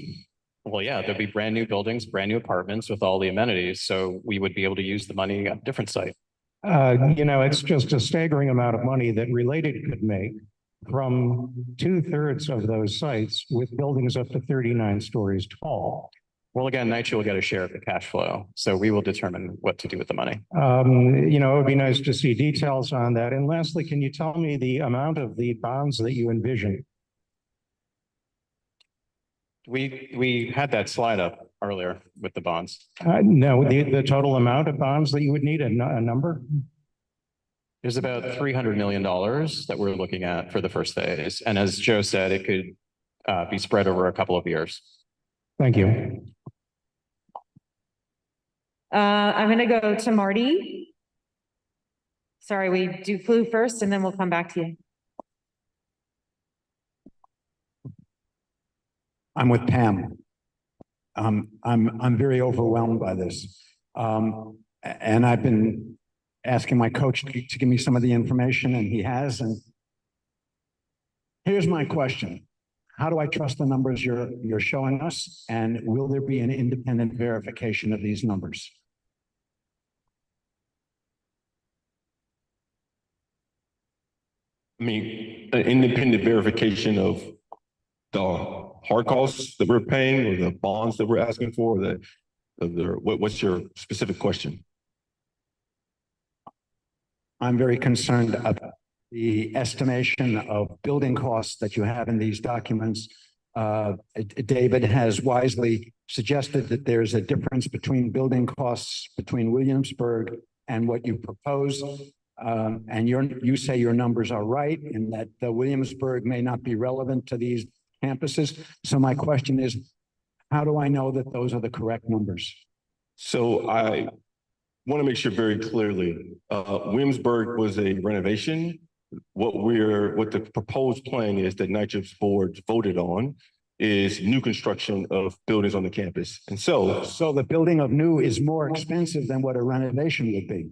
Well, yeah, there'll be brand new buildings, brand new apartments with all the amenities. So we would be able to use the money at a different site. It's just a staggering amount of money that Related could make from 2/3 of those sites with buildings up to 39 stories tall. Well, again, NYCHA will get a share of the cash flow. So we will determine what to do with the money. It would be nice to see details on that. And lastly, can you tell me the amount of the bonds that you envision? We had that slide up earlier with the bonds. No, the total amount of bonds that you would need, a number? There's about $300 million that we're looking at for the first phase. And as Joe said, it could be spread over a couple of years. Thank you. I'm going to go to Marty. Sorry, we do flu first and then we'll come back to you. I'm with Pam. I'm very overwhelmed by this. And I've been asking my coach to give me some of the information, and he has. And here's my question. How do I trust the numbers you're showing us? And will there be an independent verification of these numbers? I mean, an independent verification of the hard costs that we're paying or the bonds that we're asking for, what's your specific question? I'm very concerned about the estimation of building costs that you have in these documents. David has wisely suggested that there's a difference between building costs between Williamsburg and what you propose. And you say your numbers are right and that the Williamsburg may not be relevant to these campuses. So my question is, how do I know that those are the correct numbers? So I want to make sure very clearly, Williamsburg was a renovation. What the proposed plan is that NYCHA's board voted on is new construction of buildings on the campus. And so the building of new is more expensive than what a renovation would be.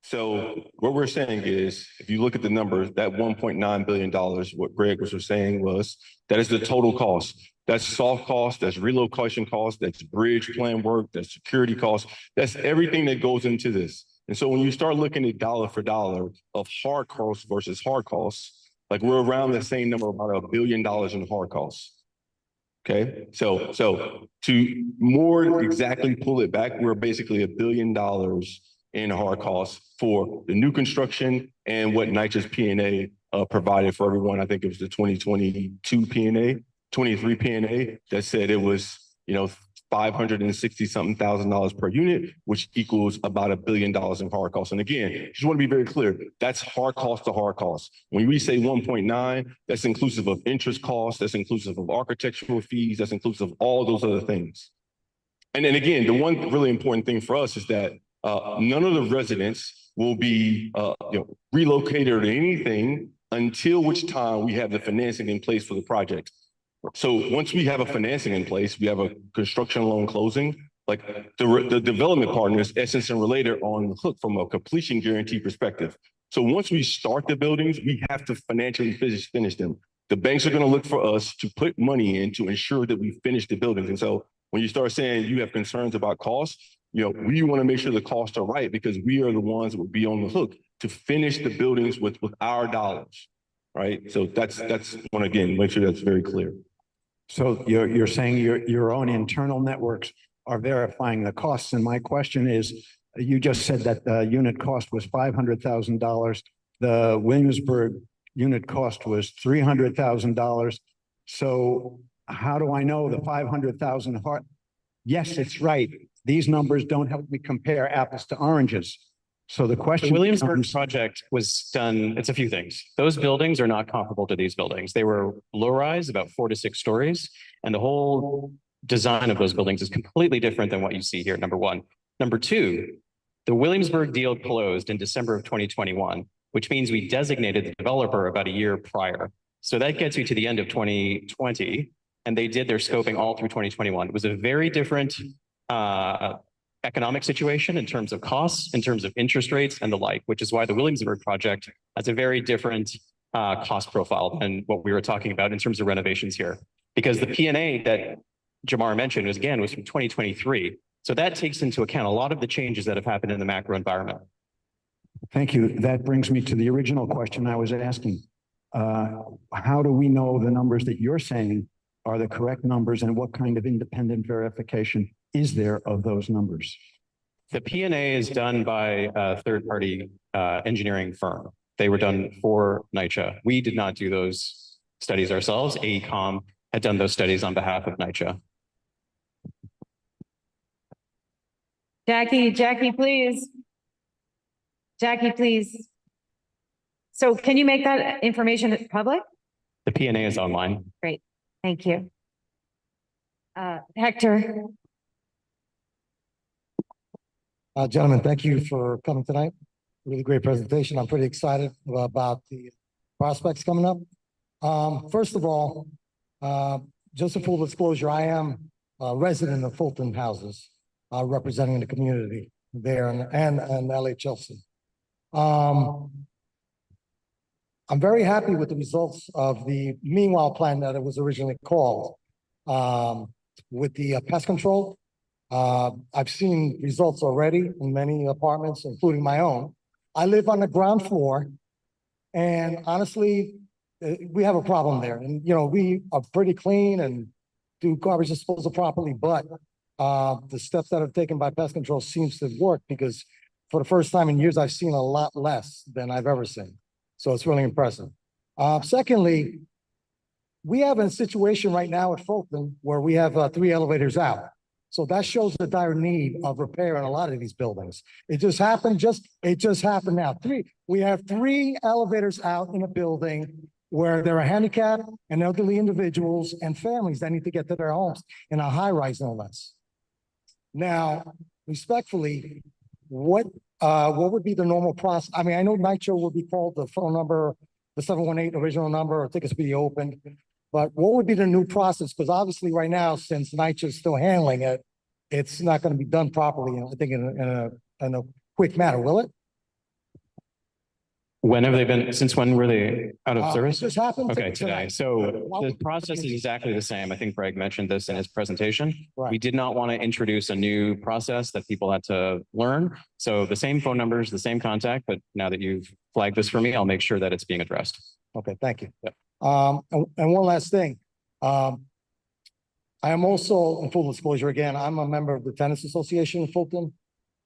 So what we're saying is, if you look at the numbers, that $1.9 billion, what Greg was saying was, that is the total cost. That's soft cost, that's relocation cost, that's bridge plan work, that's security cost, that's everything that goes into this. And so when you start looking at dollar for dollar of hard costs versus hard costs, like we're around the same number, about $1 billion in hard costs. Okay, so to more exactly pull it back, we're basically $1 billion in hard costs for the new construction and what NYCHA's P&A provided for everyone. I think it was the 2022 P&A, 23 P&A that said it was, $560-something thousand per unit, which equals about $1 billion in hard costs. And again, just want to be very clear, that's hard cost to hard costs. When we say 1.9, that's inclusive of interest costs, that's inclusive of architectural fees, that's inclusive of all those other things. And then again, the one really important thing for us is that none of the residents will be relocated or anything until which time we have the financing in place for the project. So once we have a financing in place, we have a construction loan closing, like the development partners, Essence and Related, are on the hook from a completion guarantee perspective. So once we start the buildings, we have to financially finish them. The banks are going to look for us to put money in to ensure that we finish the buildings. And so when you start saying you have concerns about costs, we want to make sure the costs are right because we are the ones that will be on the hook to finish the buildings with our dollars, right? So that's one, again, make sure that's very clear. So you're saying your own internal networks are verifying the costs. And my question is, you just said that the unit cost was $500,000. The Williamsburg unit cost was $300,000. So how do I know the 500,000 hard? Yes, it's right. These numbers don't help me compare apples to oranges. So the question. The Williamsburg project was done, it's a few things. Those buildings are not comparable to these buildings. They were low rise, about 4 to 6 stories. And the whole design of those buildings is completely different than what you see here, number one. Number two, the Williamsburg deal closed in December of 2021, which means we designated the developer about a year prior. So that gets you to the end of 2020, and they did their scoping all through 2021. It was a very different economic situation in terms of costs, in terms of interest rates and the like, which is why the Williamsburg project has a very different cost profile than what we were talking about in terms of renovations here. Because the P&A that Jamar mentioned was from 2023. So that takes into account a lot of the changes that have happened in the macro environment. Thank you. That brings me to the original question I was asking. How do we know the numbers that you're saying are the correct numbers, and what kind of independent verification is there of those numbers? The P&A is done by a third-party engineering firm. They were done for NYCHA. We did not do those studies ourselves. AECOM had done those studies on behalf of NYCHA. Jackie, please. Jackie, please. So can you make that information public? The P&A is online. Great. Thank you. Hector. Gentlemen, thank you for coming tonight. Really great presentation. I'm pretty excited about the prospects coming up. First of all, just a full disclosure, I am a resident of Fulton Houses, representing the community there and LHLC. I'm very happy with the results of the Meanwhile plan that it was originally called. With the pest control, I've seen results already in many apartments, including my own. I live on the ground floor, and honestly, we have a problem there. And, we are pretty clean and do garbage disposal properly, but the steps that are taken by pest control seems to work, because for the first time in years, I've seen a lot less than I've ever seen. So it's really impressive. Secondly, we have a situation right now at Fulton where we have 3 elevators out. So that shows the dire need of repair in a lot of these buildings. It just happened now. We have 3 elevators out in a building where there are handicapped and elderly individuals and families that need to get to their homes in a high rise, no less. Now, respectfully, what would be the normal process? I mean, I know NYCHA will be called, the phone number, the 718 original number, or tickets be opened. But what would be the new process? Because obviously right now, since NYCHA is still handling it, it's not going to be done properly, I think, in a quick manner, will it? When have they been, since when were they out of service? It just happened Okay, today. So the process is exactly the same. I think Greg mentioned this in his presentation. Right. We did not want to introduce a new process that people had to learn. So the same phone numbers, the same contact, but now that you've flagged this for me, I'll make sure that it's being addressed. Okay, thank you. Yep. And one last thing. I am also, in full disclosure again, I'm a member of the Tenants Association in Fulton.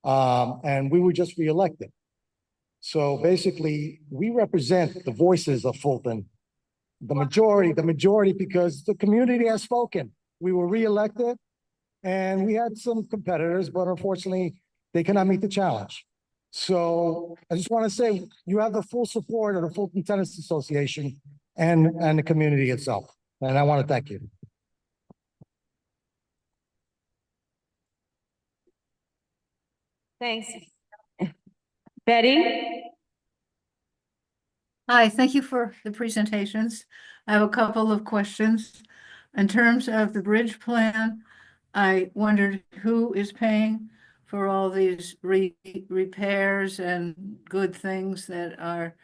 and we were just reelected. So basically, we represent the voices of Fulton, the majority, because the community has spoken. We were reelected, and we had some competitors, but unfortunately, they cannot meet the challenge. So I just want to say, you have the full support of the Fulton Tennis Association and the community itself. And I want to thank you. Thanks. Betty? Hi, thank you for the presentations. I have a couple of questions. In terms of the bridge plan, I wondered who is paying for all these repairs and good things that are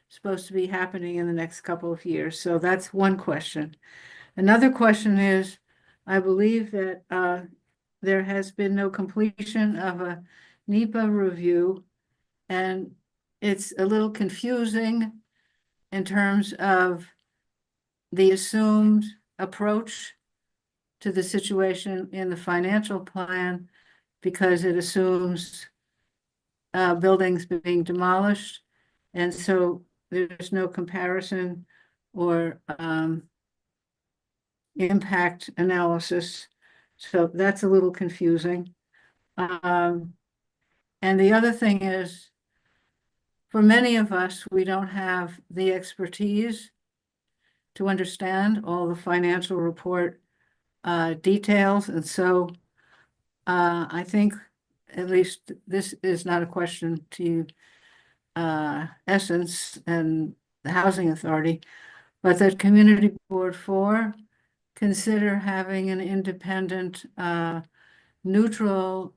supposed to be happening in the next couple of years. So that's one question. Another question is, I believe that there has been no completion of a NYCHA review, and it's a little confusing in terms of the assumed approach to the situation in the financial plan, because it assumes buildings being demolished. And so there's no comparison or impact analysis. So that's a little confusing. And the other thing is, for many of us, we don't have the expertise to understand all the financial report details. And so I think, at least this is not a question to Essence and the Housing Authority, but that Community Board 4 consider having an independent, neutral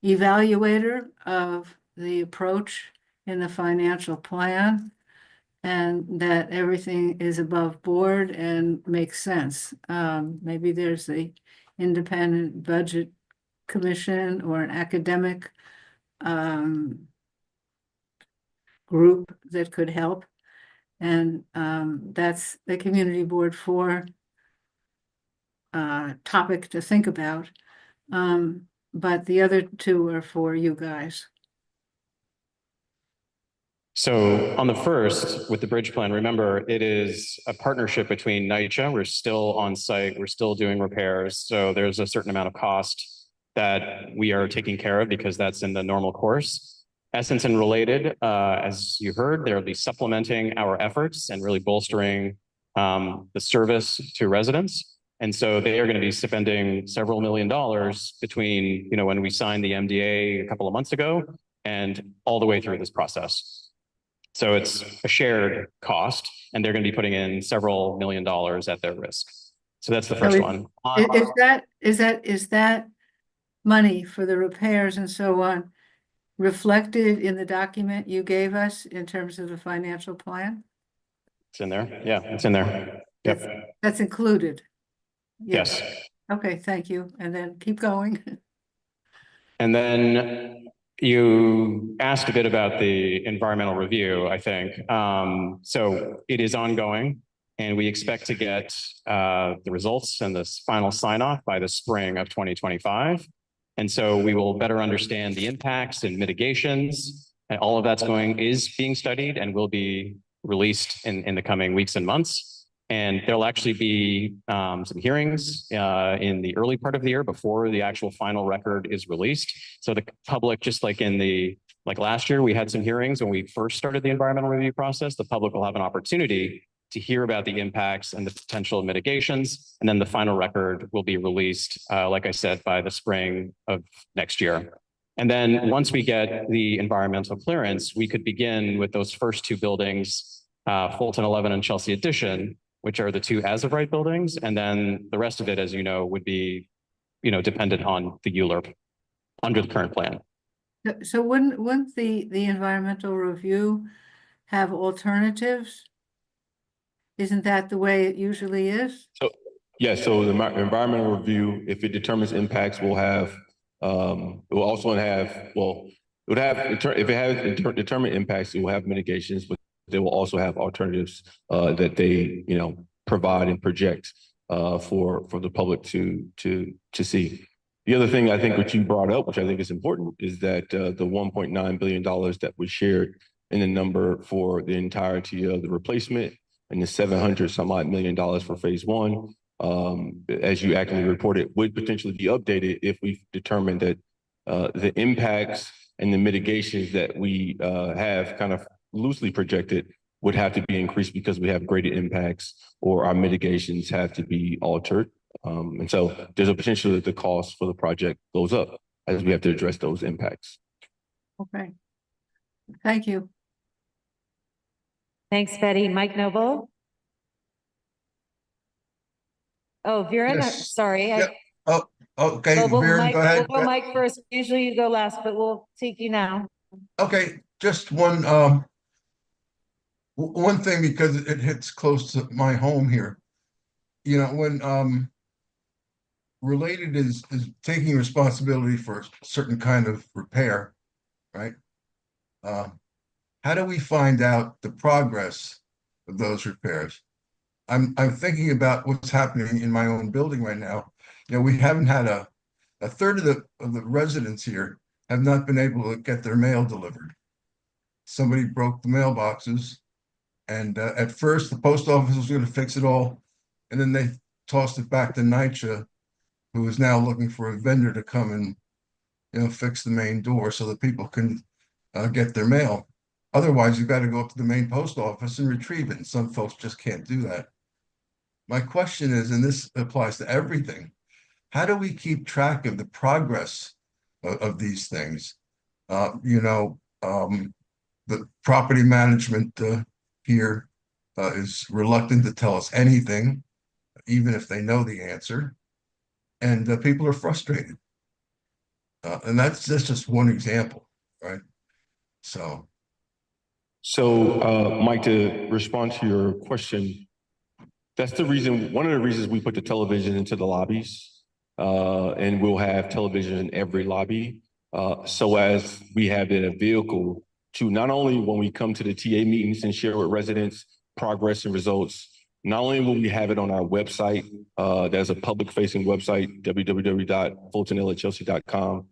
evaluator of the approach in the financial plan, and that everything is above board and makes sense. Maybe there's the independent budget commission or an academic group that could help. And that's the Community Board 4 topic to think about. But the other two are for you guys. So on the first, with the bridge plan, remember, it is a partnership between NYCHA. We're still on site. We're still doing repairs. So there's a certain amount of cost that we are taking care of because that's in the normal course. Essence and Related, as you heard, they'll be supplementing our efforts and really bolstering the service to residents. And so they are going to be spending several $1 million between, when we signed the MDA a couple of months ago and all the way through this process. So it's a shared cost, and they're going to be putting in several $1 million at their risk. So that's the first one. Is that money for the repairs and so on reflected in the document you gave us in terms of the financial plan? It's in there. Yeah, it's in there. Yep. That's included. Yes. Okay, thank you. And then keep going. And then you asked a bit about the environmental review, I think. So it is ongoing, and we expect to get the results and this final sign off by the spring of 2025. And so we will better understand the impacts and mitigations, and all of that's is being studied and will be released in the coming weeks and months. And there'll actually be some hearings in the early part of the year before the actual final record is released. So the public, just like last year, we had some hearings when we first started the environmental review process. The public will have an opportunity to hear about the impacts and the potential mitigations. And then the final record will be released, like I said, by the spring of next year. And then once we get the environmental clearance, we could begin with those first two buildings, Fulton 11 and Chelsea Addition, which are the two as-of-right buildings. And then the rest of it, as you know, would be, dependent on the ULURP under the current plan. So wouldn't the environmental review have alternatives? Isn't that the way it usually is? So, yeah, so the environmental review, if it determines impacts, will have, it will also have, if it has determined impacts, it will have mitigations, but they will also have alternatives that they, provide and project for the public to see. The other thing I think what you brought up, which I think is important, is that the $1.9 billion that was shared in the number for the entirety of the replacement and the 700 some odd million dollars for phase one, as you accurately reported, would potentially be updated if we determine that the impacts and the mitigations that we have kind of loosely projected would have to be increased because we have greater impacts or our mitigations have to be altered. And so there's a potential that the cost for the project goes up as we have to address those impacts. Okay. Thank you. Thanks, Betty. Mike Noble? Oh, Viren, Yes. sorry. Yep. Oh, okay, Well, Viren, go ahead. We'll go Mike first. Usually you go last, but we'll take you now. Okay, just one one thing, because it hits close to my home here. You know, when related is taking responsibility for a certain kind of repair, right? How do we find out the progress of those repairs? I'm thinking about what's happening in my own building right now. You know, we haven't had a third of the residents here have not been able to get their mail delivered. Somebody broke the mailboxes, and at first the post office was going to fix it all, and then they tossed it back to NYCHA, who is now looking for a vendor to come and, you know, fix the main door so that people can get their mail. Otherwise, you've got to go up to the main post office and retrieve it, and some folks just can't do that. My question is, and this applies to everything, how do we keep track of the progress of these things? You know, the property management here is reluctant to tell us anything, even if they know the answer, and people are frustrated. And that's just one example, right? So, Mike, to respond to your question, that's the reason, one of the reasons we put the television into the lobbies, and we'll have television in every lobby, so as we have a vehicle to not only when we come to the TA meetings and share with residents progress and results, not only will we have it on our website, there's a public facing website, www.fultonlhc.com,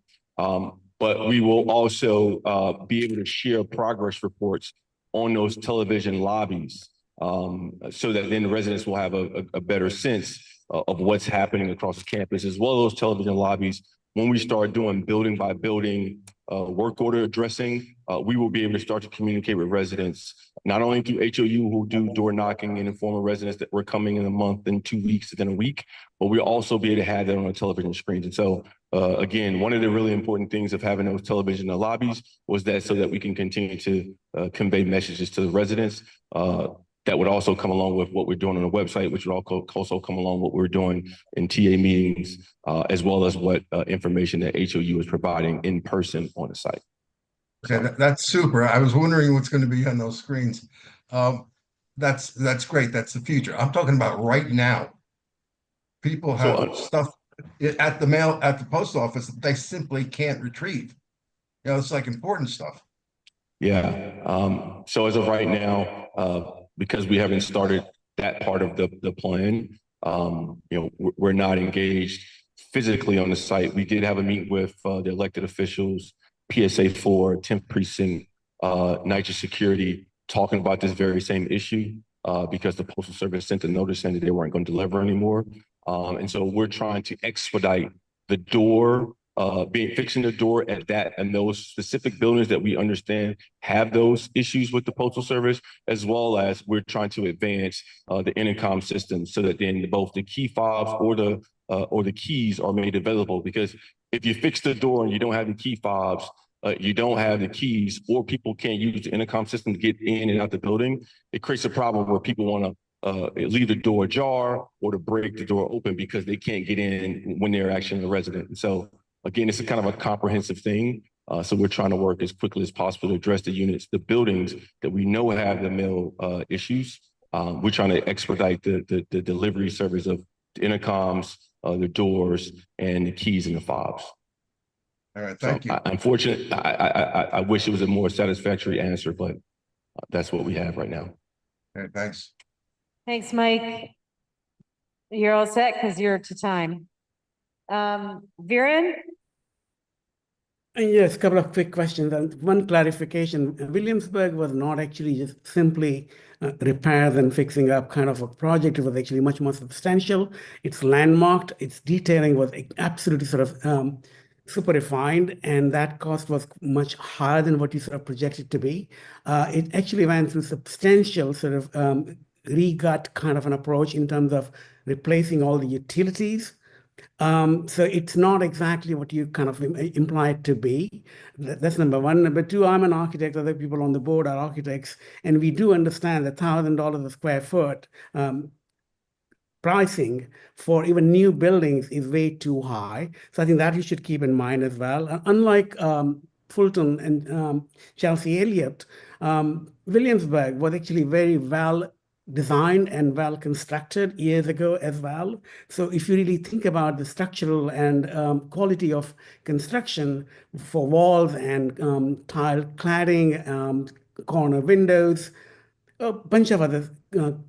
but we will also be able to share progress reports on those television lobbies, so that then the residents will have a better sense of what's happening across the campus, as well as those television lobbies. When we start doing building by building work order addressing, we will be able to start to communicate with residents, not only through HOU, who do door knocking and informing residents that we're coming in a month and 2 weeks and then a week, but we'll also be able to have that on the television screens. And so, again, one of the really important things of having those television in the lobbies was that so that we can continue to convey messages to the residents. That would also come along with what we're doing on the website, which would also come along with what we're doing in TA meetings, as well as what information that HOU is providing in person on the site. okay, that's super. I was wondering what's going to be on those screens. That's great. That's the future. I'm talking about right now. People have stuff at the post office that they simply can't retrieve. You know, it's like important stuff. Yeah. So as of right now, because we haven't started that part of the plan, you know, we're not engaged physically on the site. We did have a meeting with the elected officials, PSA4, 10th Precinct, NYCHA Security, talking about this very same issue because the Postal Service sent a notice saying that they weren't going to deliver anymore. And so we're trying to expedite the door, fixing the door at that and those specific buildings that we understand have those issues with the Postal Service, as well as we're trying to advance the intercom system so that then both the key fobs or the keys are made available. Because if you fix the door and you don't have the key fobs, you don't have the keys, or people can't use the intercom system to get in and out the building, it creates a problem where people want to leave the door ajar or to break the door open because they can't get in when they're actually a resident. And so again, it's a kind of a comprehensive thing. So we're trying to work as quickly as possible to address the units, the buildings that we know have the mail issues. We're trying to expedite the delivery service of the intercoms, the doors, and the keys and the fobs. All right, thank you. Unfortunately, I wish it was a more satisfactory answer, but that's what we have right now. Okay, thanks. Thanks, Mike. You're all set because you're to time. Viren? Yes, a couple of quick questions and one clarification. Williamsburg was not actually just simply repairs and fixing up kind of a project. It was actually much more substantial. It's landmarked. Its detailing was absolutely sort of super refined, and that cost was much higher than what you sort of projected to be. It actually went through substantial sort of regut kind of an approach in terms of replacing all the utilities. So it's not exactly what you kind of imply it to be. That's number one. Number two, I'm an architect. Other people on the board are architects, and we do understand that $1,000 a square foot pricing for even new buildings is way too high. So I think that you should keep in mind as well. Unlike Fulton and Chelsea Elliott, Williamsburg was actually very well designed and well constructed years ago as well. So if you really think about the structural and quality of construction for walls and tile cladding, corner windows, a bunch of other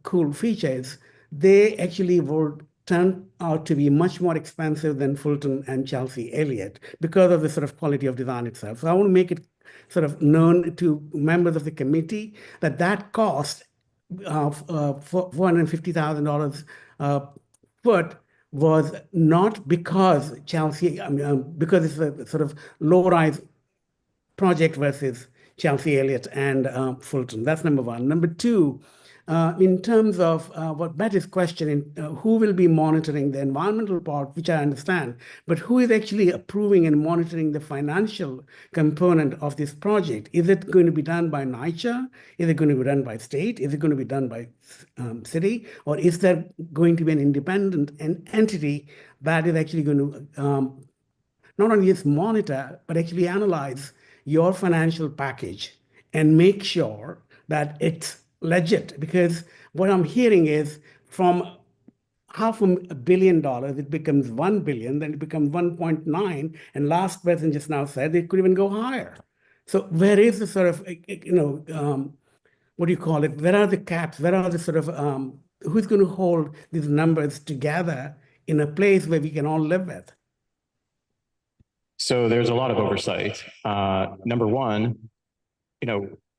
cool features, they actually would turn out to be much more expensive than Fulton and Chelsea Elliott because of the sort of quality of design itself. So I want to make it sort of known to members of the committee that that cost of $450,000 foot was not because Chelsea, because it's a sort of low-rise project versus Chelsea Elliott and Fulton. That's number one. Number two, in terms of what Betty's questioning, who will be monitoring the environmental part, which I understand, but who is actually approving and monitoring the financial component of this project? Is it going to be done by NYCHA? Is it going to be done by state? Is it going to be done by city? Or is there going to be an independent entity that is actually going to not only just monitor, but actually analyze your financial package and make sure that it's legit? Because what I'm hearing is from $500 million, it becomes 1 billion, then it becomes 1.9. And last person just now said it could even go higher. So where is the sort of, what do you call it? Where are the caps? Where are the sort of, who's going to hold these numbers together in a place where we can all live with? So there's a lot of oversight. Number one,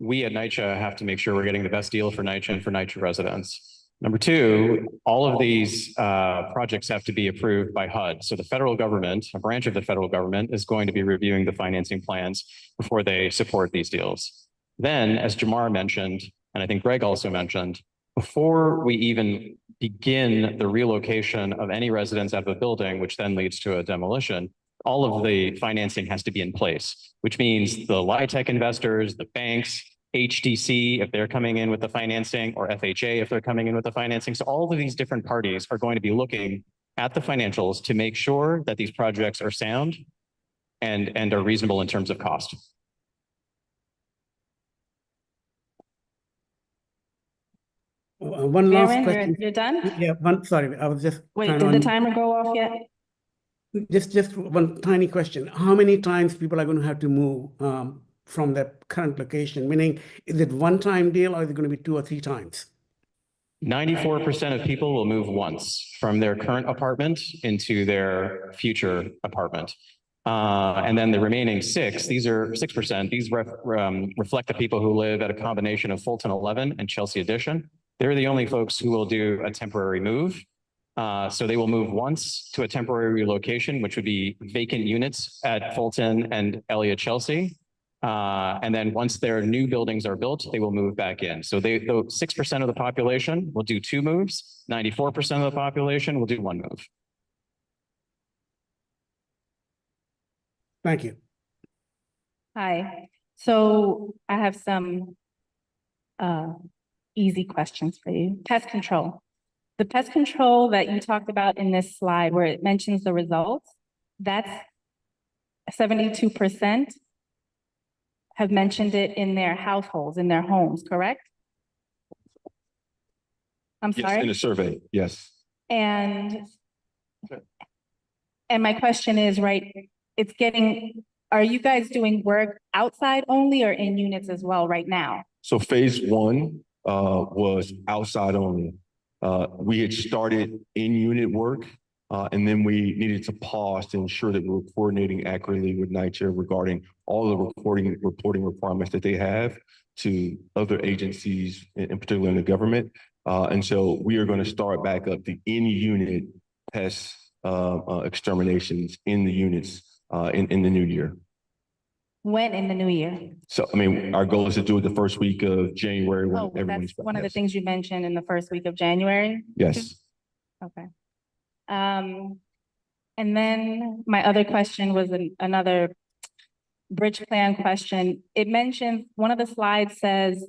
we at NYCHA have to make sure we're getting the best deal for NYCHA and for NYCHA residents. Number two, all of these projects have to be approved by HUD. So the federal government, a branch of the federal government, is going to be reviewing the financing plans before they support these deals. Then, as Jamar mentioned, and I think Greg also mentioned, before we even begin the relocation of any residents out of a building, which then leads to a demolition, all of the financing has to be in place, which means the LIHTC investors, the banks, HDC, if they're coming in with the financing, or FHA, if they're coming in with the financing. So all of these different parties are going to be looking at the financials to make sure that these projects are sound and are reasonable in terms of cost. One last question. You're done? Yeah, sorry, I was just. Wait, did the timer go off yet? Just one tiny question. How many times people are going to have to move from their current location? Meaning, is it one-time deal or is it going to be 2 or 3 times? 94% of people will move once from their current apartment into their future apartment. And then the remaining 6%, these reflect the people who live at a combination of Fulton 11 and Chelsea Addition. They're the only folks who will do a temporary move. So they will move once to a temporary relocation, which would be vacant units at Fulton and Elliott Chelsea. And then once their new buildings are built, they will move back in. So the 6% of the population will do 2 moves. 94% of the population will do 1 move. Thank you. Hi. So I have some easy questions for you. Pest control. The pest control that you talked about in this slide where it mentions the results, that's 72% have mentioned it in their households, in their homes, correct? I'm sorry? Yes, in a survey, yes. And my question is, right, are you guys doing work outside only or in units as well right now? So phase 1 was outside only. We had started in-unit work And then we needed to pause to ensure that we were coordinating accurately with NYCHA regarding all the reporting requirements that they have to other agencies, in particular in the government. And so we are going to start back up the in-unit pest exterminations in the units in the new year. When in the new year? So, I mean, our goal is to do it the first week of January when Oh, everyone's that's back. one of the Yes. things you mentioned in the first week of January? Yes. Okay. And then my other question was another bridge plan question. It mentions, one of the slides says,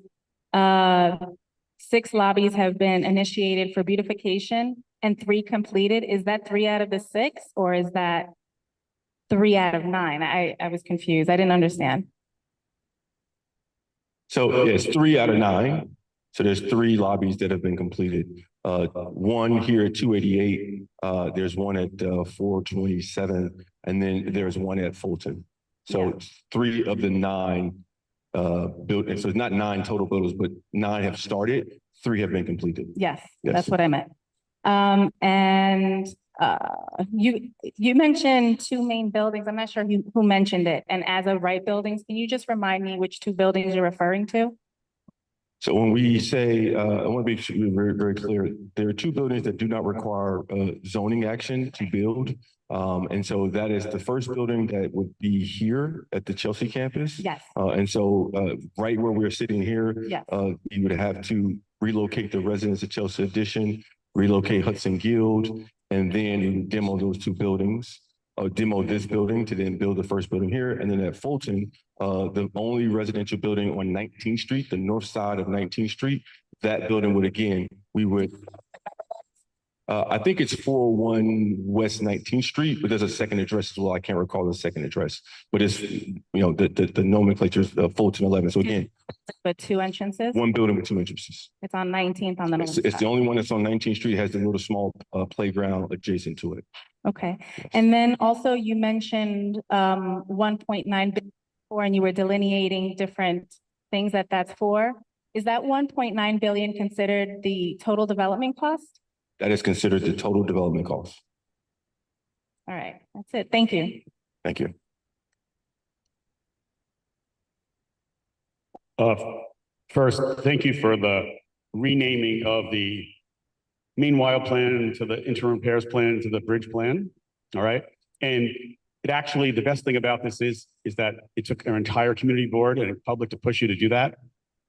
6 lobbies have been initiated for beautification and 3 completed. Is that 3 out of the 6 or is that 3 out of 9? I was confused. I didn't understand. So it's 3 out of 9. So there's 3 lobbies that have been completed. One here at 288. There's one at 427, and then there's one at Fulton. So 3 of the 9 built. So it's not 9 total buildings, but 9 have started. 3 have been completed. Yes, Yes. that's what I meant. And you mentioned 2 main buildings. I'm not sure who mentioned it. And as of right buildings, can you just remind me which 2 buildings you're referring to? So when we say, I want to be very, very clear, there are 2 buildings that do not require zoning action to build. And so that is the first building that would be here at the Chelsea campus. Yes. And so right where we're sitting here, Yes. you would have to relocate the residents of Chelsea Addition, relocate Hudson Guild, and then you would demo those 2 buildings, demo this building to then build the first building here. And then at Fulton, the only residential building on 19th Street, the north side of 19th Street, that building would, again, we would, I think it's 401 West 19th Street, but there's a second address as well. I can't recall the second address, but it's, the nomenclature is Fulton 11. So again, But 2 entrances? 1 building with 2 entrances. It's on 19th on the north It's the side. only one that's on 19th Street, has the little small playground adjacent to it. Okay. And then also you mentioned 1.9 billion for, and you were delineating different things that's for. Is that 1.9 billion considered the total development cost? That is considered the total development cost. All right, that's it. Thank you. Thank you. First, thank you for the renaming of the meanwhile plan to the interim repairs plan to the bridge plan. All right. And it actually, the best thing about this is that it took our entire community board and public to push you to do that,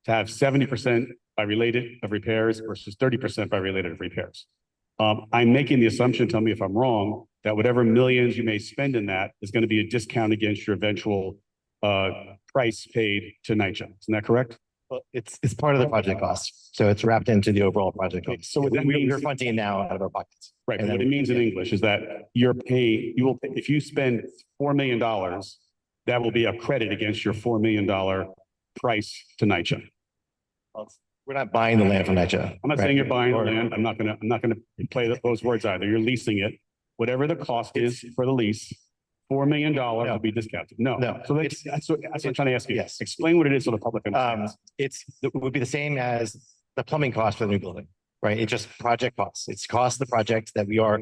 to have 70% by related of repairs versus 30% by related of repairs. I'm making the assumption, tell me if I'm wrong, that whatever millions you may spend in that is going to be a discount against your eventual price paid to NYCHA. Isn't that correct? Well, it's part of the project cost. So it's wrapped into the overall project cost. So what that means, we're funding it now out of our pockets. right, And but what then- it means in English is that you will, if you spend $4 million, that will be a credit against your $4 million price to NYCHA. We're not buying the land from NYCHA. I'm not right? saying you're buying the Or- land. I'm not gonna play those words either. You're leasing it. Whatever the cost is for the lease, $4 million will be discounted. No. No, So that's what I'm trying to ask you. Yes. Explain what it is so the public understands. It would be the same as the plumbing cost for the new building, right? It's just project costs. It's cost of the project that we are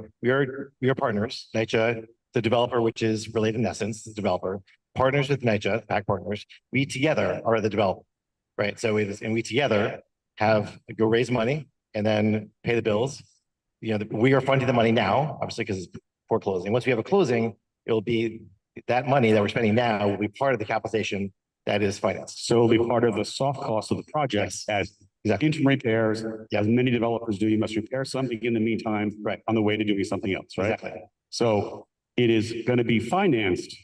partners, NYCHA, the developer, which is related in essence, the developer, partners with NYCHA, PAC partners. We together are the developer, right? So and we together go raise money and then pay the bills. We are funding the money now, obviously, because it's before closing. Once we have a closing, it'll be that money that we're spending now will be part of the capitalization that is financed. So it'll be part of the soft cost of the project as interim repairs, as many developers do. You must repair something in the meantime, right, on the way to doing something else, right? Exactly. So it is going to be financed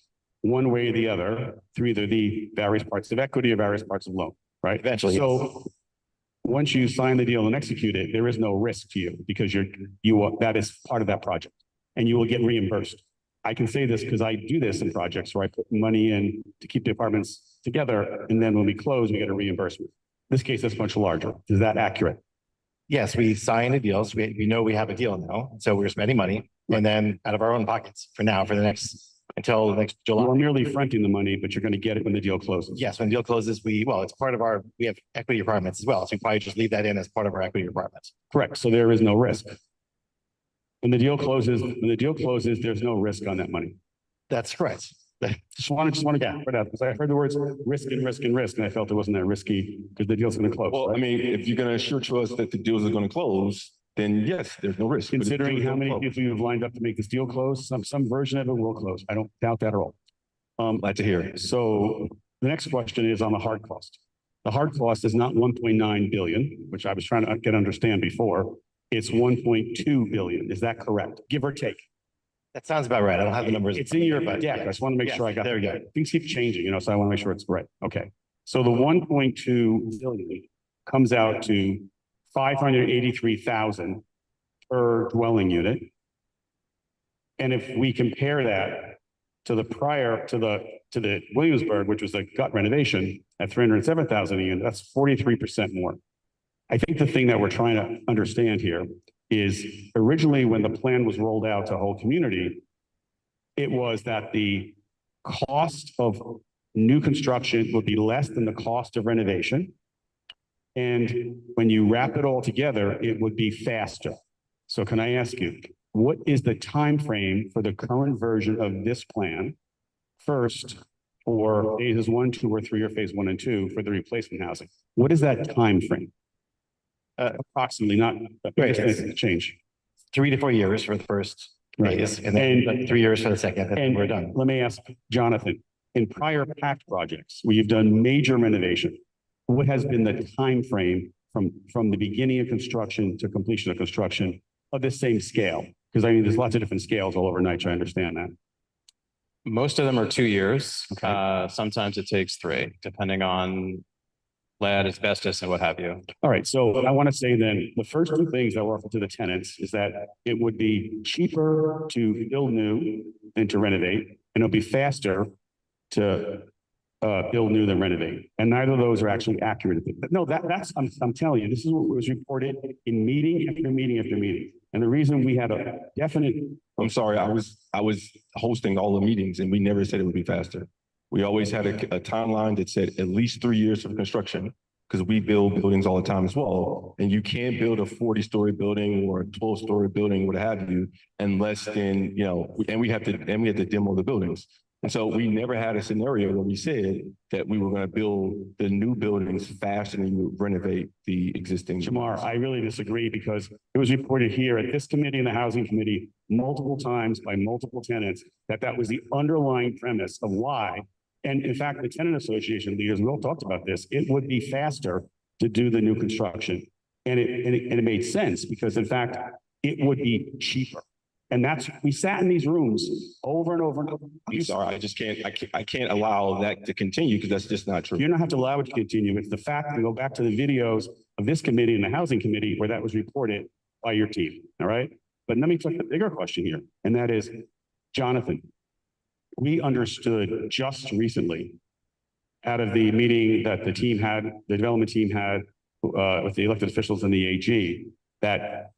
one way or the other through either the various parts of equity or various parts of loan, right? Eventually, So once you sign the deal and execute it, there is no risk to you because that is part of that project and you will get reimbursed. I can say this because I do this in projects where I put money in to keep the apartments together. And then when we close, we get a reimbursement. This case is much larger. Is that accurate? Yes, we sign the deals. We know we have a deal now. So we're spending money and then out of our own pockets until next July. We're merely fronting the money, but you're going to get it when the deal closes. Yes, when the deal closes, it's part of we have equity requirements as well. So we probably just leave that in as part of our equity requirements. Correct. So there is no risk. When the deal closes, there's no risk on that money. That's correct. Just want to get it out because I heard the words risk and risk and risk, and I felt it wasn't that risky because the deal's going to close. Well, right? I mean, if you're going to assure to us that the deals are going to close, then yes, there's no risk. But if the Considering deals how don't many close- people you've lined up to make this deal close, some version of it will close. I don't doubt that at all. Glad to hear it. So the next question is on the hard cost. The hard cost is not 1.9 billion, which I was trying to get understand before. It's 1.2 billion. Is that correct? Give or take. That sounds about right. I don't have the numbers. It's in your deck. I just want to make Yes, sure I got. there we go. Things keep changing, so I want to make sure it's right. Okay. So the 1.2 billion comes out to 583,000 per dwelling unit. And if we compare that to the prior, to the Williamsburg, which was a gut renovation at 307,000 a unit, that's 43% more. I think the thing that we're trying to understand here is originally when the plan was rolled out to the whole community, it was that the cost of new construction would be less than the cost of renovation. And when you wrap it all together, it would be faster. So can I ask you, what is the time frame for the current version of this plan? First, for phases 1, 2, or 3, or phase 1 and 2 for the replacement housing? What is that time frame? Approximately, not change. 3 to 4 years for the first phase, and then 3 years for the second, and we're done. Let me ask Jonathan, in prior PACT projects where you've done major renovation, what has been the time frame from the beginning of construction to completion of construction of the same scale? Because I mean, there's lots of different scales all over NYCHA, I understand that. Most of them are 2 years. Sometimes it takes 3, depending on lead, asbestos, and what have you. All right, so I want to say then, the first 2 things that we're offering to the tenants is that it would be cheaper to build new than to renovate, and it'll be faster to build new than renovate. And neither of those are actually accurate. But no, that's, I'm telling you, this is what was reported in meeting after meeting after meeting. And the reason we had a definite. I'm sorry, I was hosting all the meetings and we never said it would be faster. We always had a timeline that said at least 3 years for construction, because we build buildings all the time as well. And you can't build a 40-story building or a 12-story building, what have you, in less than, and we have to demo the buildings. And so we never had a scenario where we said that we were going to build the new buildings faster than you would renovate the existing. Jamar, I really disagree, because it was reported here at this committee and the housing committee multiple times by multiple tenants that was the underlying premise of why. And in fact, the tenant association leaders, we all talked about this, it would be faster to do the new construction. And it made sense, because in fact, it would be cheaper. And we sat in these rooms over and over and over. I'm sorry, I can't allow that to continue, because that's just not true. You don't have to allow it to continue. It's the fact that we go back to the videos of this committee and the housing committee where that was reported by your team. All right. But let me take the bigger question here. And that is, Jonathan, we understood just recently out of the meeting that the development team had with the elected officials and the AG, that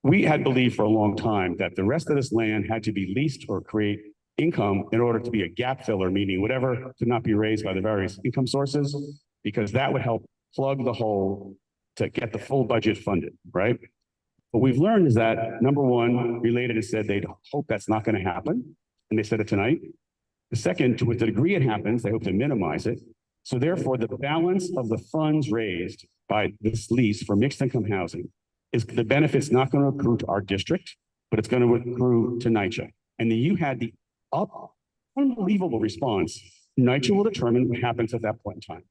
we had believed for a long time that the rest of this land had to be leased or create income in order to be a gap filler, meaning whatever could not be raised by the various income sources, because that would help plug the hole to get the full budget funded, right? What we've learned is that, number one, Related has said they'd hope that's not going to happen, and they said it tonight. The second, to the degree it happens, they hope to minimize it. So therefore, the balance of the funds raised by this lease for mixed income housing is the benefit's not going to accrue to our district, but it's going to accrue to NYCHA. And then you had the unbelievable response. NYCHA will determine what happens at that point in time.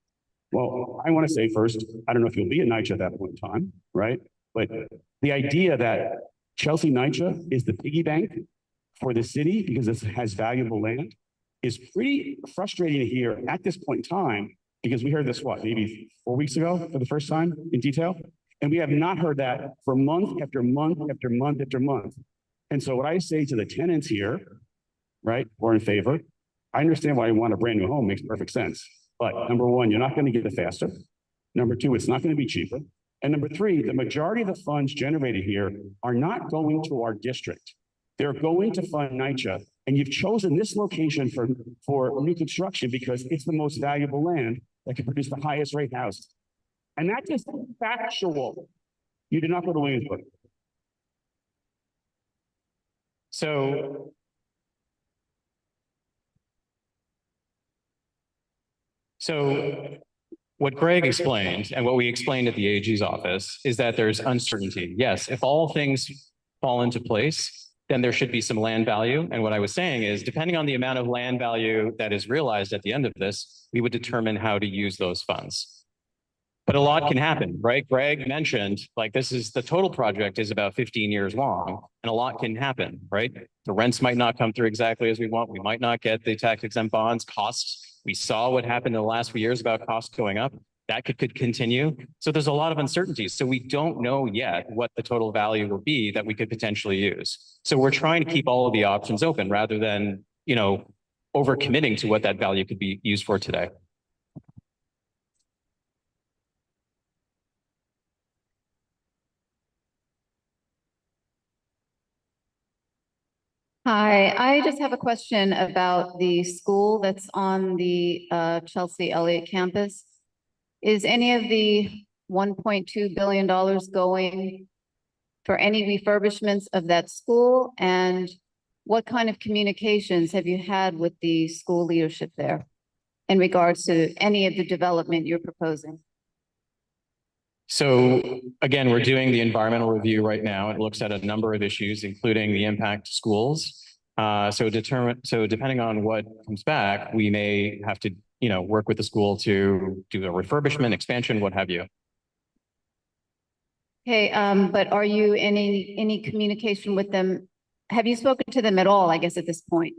Well, I want to say first, I don't know if you'll be at NYCHA at that point in time, right? But the idea that Chelsea NYCHA is the piggy bank for the city because it has valuable land is pretty frustrating to hear at this point in time, because we heard this, maybe 4 weeks ago for the first time in detail? And we have not heard that for month after month after month after month. And so what I say to the tenants here, right, who are in favor, I understand why you want a brand new home, makes perfect sense. But number one, you're not going to get it faster. Number two, it's not going to be cheaper. And number three, the majority of the funds generated here are not going to our district. They're going to fund NYCHA. And you've chosen this location for new construction because it's the most valuable land that can produce the highest rate houses. And that's just factual. You did not go to Williamsburg. So what Greg explained and what we explained at the AG's office is that there's uncertainty. Yes, if all things fall into place, then there should be some land value. And what I was saying is, depending on the amount of land value that is realized at the end of this, we would determine how to use those funds. But a lot can happen, right? Greg mentioned, like, this is the total project is about 15 years long, and a lot can happen, right? The rents might not come through exactly as we want. We might not get the tax exempt bonds. Costs, we saw what happened in the last few years about costs going up. That could continue. So there's a lot of uncertainties. So we don't know yet what the total value will be that we could potentially use. So we're trying to keep all of the options open rather than, over committing to what that value could be used for today. Hi, I just have a question about the school that's on the Chelsea Elliott campus. Is any of the $1.2 billion going for any refurbishments of that school? And what kind of communications have you had with the school leadership there in regards to any of the development you're proposing? So again, we're doing the environmental review right now. It looks at a number of issues, including the impact to schools. So depending on what comes back, we may have to, work with the school to do a refurbishment, expansion, what have you. Okay, but are you in any communication with them? Have you spoken to them at all, I guess, at this point?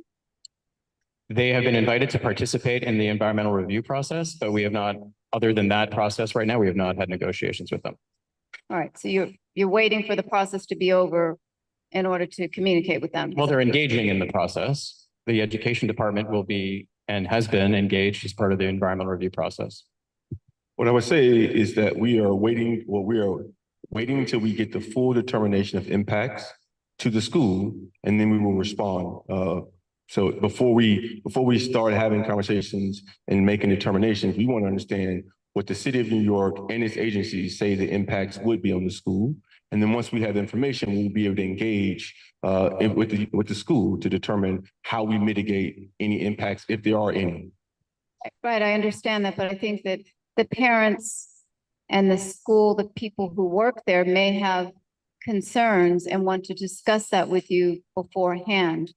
They have been invited to participate in the environmental review process, but we have not, other than that process right now, we have not had negotiations with them. All right, so you're waiting for the process to be over in order to communicate with them? Well, they're engaging in the process. The education department will be and has been engaged as part of the environmental review process. What I would say is that we are waiting until we get the full determination of impacts to the school, and then we will respond. So before we start having conversations and making determinations, we want to understand what the city of New York and its agencies say the impacts would be on the school. And then once we have the information, we'll be able to engage with the school to determine how we mitigate any impacts, if there are any. Right, I understand that, but I think that the parents and the school, the people who work there may have concerns and want to discuss that with you beforehand,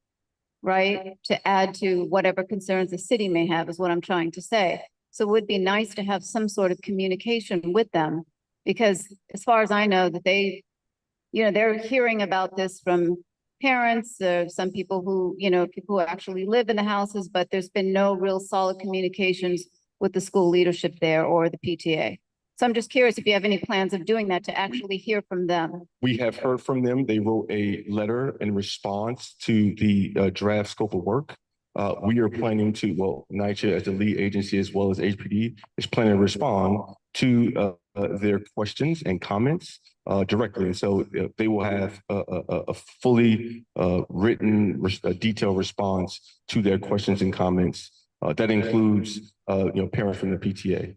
right? To add to whatever concerns the city may have is what I'm trying to say. So it would be nice to have some sort of communication with them, because as far as I know that they're hearing about this from parents, some people who, people who actually live in the houses, but there's been no real solid communications with the school leadership there or the PTA. So I'm just curious if you have any plans of doing that to actually hear from them. We have heard from them. They wrote a letter in response to the draft scope of work. We are planning to, NYCHA as the lead agency as well as HPD is planning to respond to their questions and comments directly. And so they will have a fully written, detailed response to their questions and comments. That includes, parents from the PTA.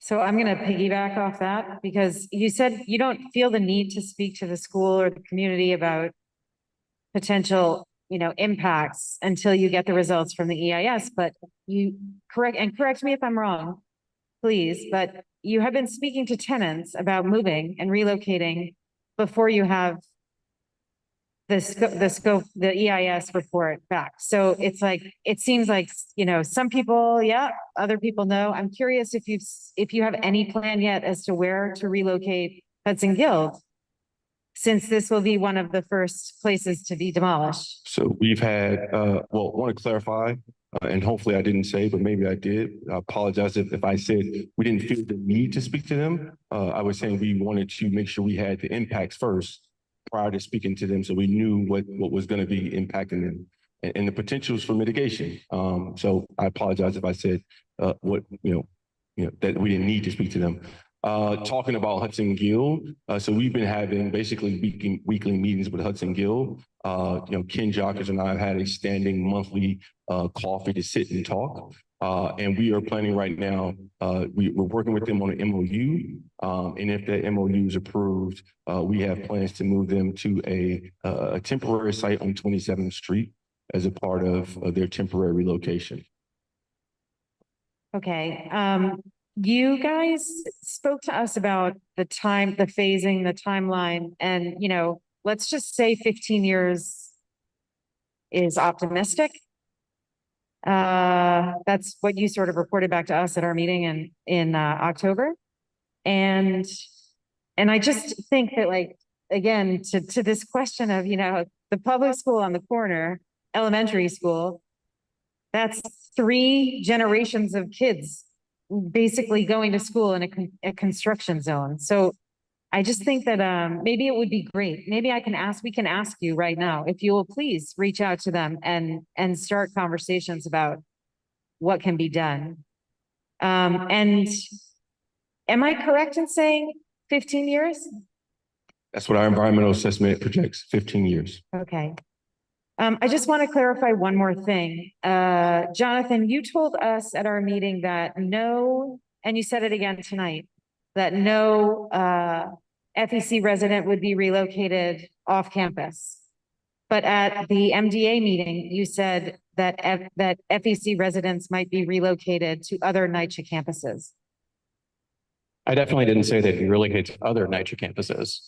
So I'm going to piggyback off that, because you said you don't feel the need to speak to the school or the community about potential, impacts until you get the results from the EIS, but correct me if I'm wrong, please, but you have been speaking to tenants about moving and relocating before you have the EIS report back. So it's like, it seems like, some people, yeah, other people no. I'm curious if you have any plan yet as to where to relocate Hudson Guild, since this will be one of the first places to be demolished. So we've had, I want to clarify, and hopefully I didn't say, but maybe I did. I apologize if I said we didn't feel the need to speak to them. I was saying we wanted to make sure we had the impacts first prior to speaking to them, so we knew what was going to be impacting them and the potentials for mitigation. So I apologize if I said that we didn't need to speak to them. Talking about Hudson Guild, so we've been having basically weekly meetings with Hudson Guild. Ken Jockers and I have had a standing monthly coffee to sit and talk. And we are planning right now, we're working with them on an MOU. And if that MOU is approved, we have plans to move them to a temporary site on 27th Street as a part of their temporary relocation. Okay, you guys spoke to us about the time, the phasing, the timeline, and, you know, let's just say 15 years is optimistic. That's what you sort of reported back to us at our meeting in October. And I just think that, like, again, to this question of, you know, the public school on the corner, elementary school, that's 3 generations of kids basically going to school in a construction zone. So I just think that maybe it would be great. Maybe we can ask you right now if you will please reach out to them and start conversations about what can be done. And am I correct in saying 15 years? That's what our environmental assessment projects, 15 years. Okay. I just want to clarify one more thing. Jonathan, you told us at our meeting that and you said it again tonight, that no FEC resident would be relocated off campus. But at the MDA meeting, you said that FEC residents might be relocated to other NYCHA campuses. I definitely didn't say they'd be relocated to other NYCHA campuses.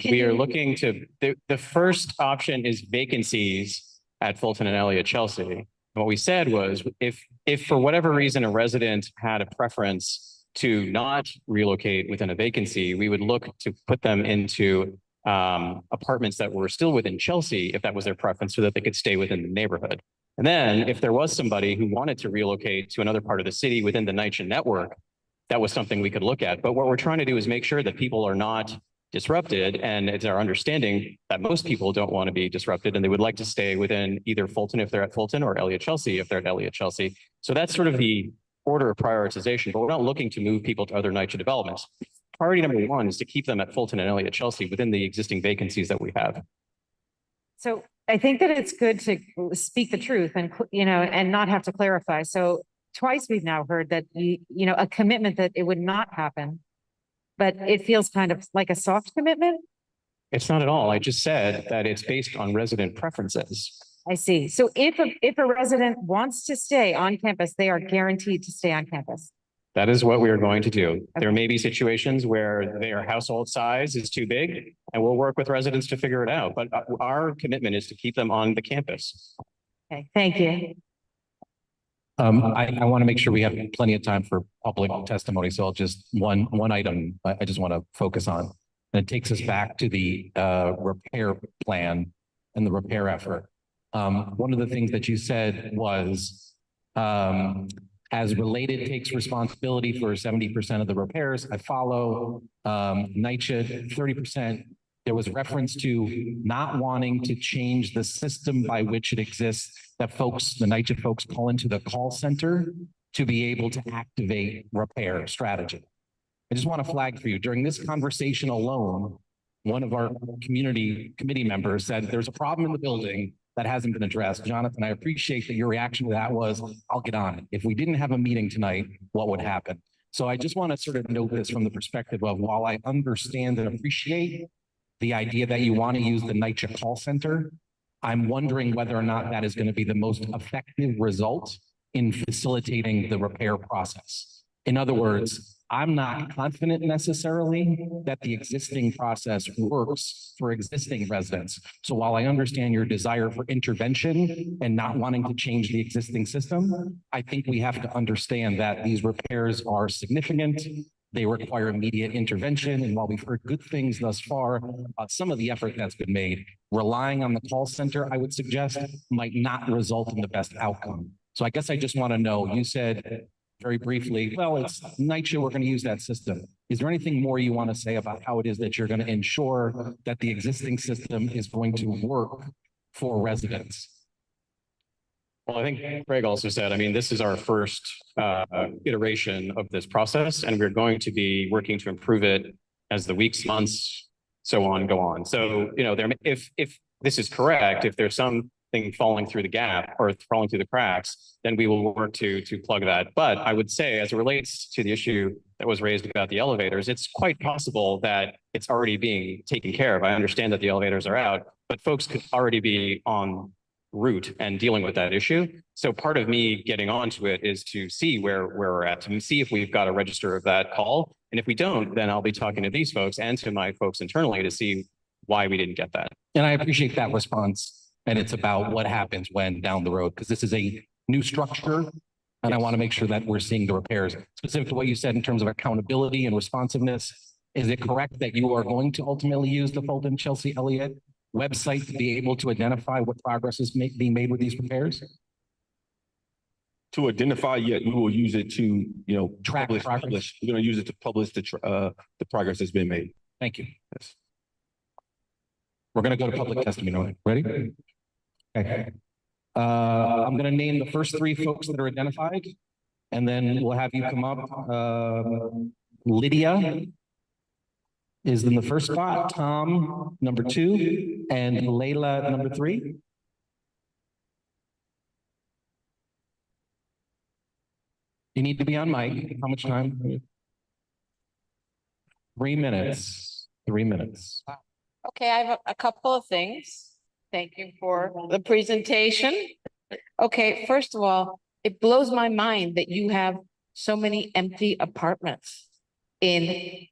We are looking to, the first option is vacancies at Fulton and Elliott Chelsea. And what we said was if for whatever reason a resident had a preference to not relocate within a vacancy, we would look to put them into apartments that were still within Chelsea if that was their preference, so that they could stay within the neighborhood. And then if there was somebody who wanted to relocate to another part of the city within the NYCHA network, that was something we could look at. But what we're trying to do is make sure that people are not disrupted. And it's our understanding that most people don't want to be disrupted and they would like to stay within either Fulton if they're at Fulton or Elliott Chelsea if they're at Elliott Chelsea. So that's sort of the order of prioritization, but we're not looking to move people to other NYCHA developments. Priority number 1 is to keep them at Fulton and Elliott Chelsea within the existing vacancies that we have. So I think that it's good to speak the truth and, you know, and not have to clarify. So twice we've now heard that, you know, a commitment that it would not happen, but it feels kind of like a soft commitment. It's not at all. I just said that it's based on resident preferences. I see. So if a resident wants to stay on campus, they are guaranteed to stay on campus. That is what we are going to do. There may be situations where their household size is too big, and we'll work with residents to figure it out. But our commitment is to keep them on the campus. Okay, thank you. I want to make sure we have plenty of time for public testimony. So I'll just one item I just want to focus on. And it takes us back to the repair plan and the repair effort. One of the things that you said was as related takes responsibility for 70% of the repairs. I follow NYCHA 30%. There was reference to not wanting to change the system by which it exists, that folks, the NYCHA folks, call into the call center to be able to activate repair strategy. I just want to flag for you, during this conversation alone, one of our community committee members said there's a problem in the building that hasn't been addressed. Jonathan, I appreciate that your reaction to that was, I'll get on it. If we didn't have a meeting tonight, what would happen? So I just want to sort of note this from the perspective of, while I understand and appreciate the idea that you want to use the NYCHA call center, I'm wondering whether or not that is going to be the most effective result in facilitating the repair process. In other words, I'm not confident necessarily that the existing process works for existing residents. So while I understand your desire for intervention and not wanting to change the existing system, I think we have to understand that these repairs are significant. They require immediate intervention. And while we've heard good things thus far about some of the effort that's been made, relying on the call center, I would suggest, might not result in the best outcome. So I guess I just want to know, you said very briefly, well, it's NYCHA, we're going to use that system. Is there anything more you want to say about how it is that you're going to ensure that the existing system is going to work for residents? Well, I think Greg also said, I mean, this is our first iteration of this process, and we're going to be working to improve it as the weeks, months, so on, go on. So, you know, if this is correct, if there's some thing falling through the gap or falling through the cracks, then we will work to plug that. But I would say, as it relates to the issue that was raised about the elevators, it's quite possible that it's already being taken care of. I understand that the elevators are out, but folks could already be en route and dealing with that issue. So part of me getting onto it is to see where we're at, to see if we've got a register of that call. And if we don't, then I'll be talking to these folks and to my folks internally to see why we didn't get that. And I appreciate that response. And it's about what happens when down the road, because this is a new structure. And I want to make sure that we're seeing the repairs. Specific to what you said in terms of accountability and responsiveness, is it correct that you are going to ultimately use the Fulton Chelsea Elliott website to be able to identify what progress is being made with these repairs? To identify, yet we will use it to, you know, Track progress. We're going to use it to publish the progress that's been made. Thank you. Yes. We're going to go to public testimony. Ready? Okay. I'm going to name the first three folks that are identified, and then we'll have you come up. Lydia is in the first spot, Tom, number 2, and Layla, number 3. You need to be on mic. How much time? 3 minutes. 3 minutes. Okay, I have a couple of things. Thank you for the presentation. Okay, first of all, it blows my mind that you have so many empty apartments in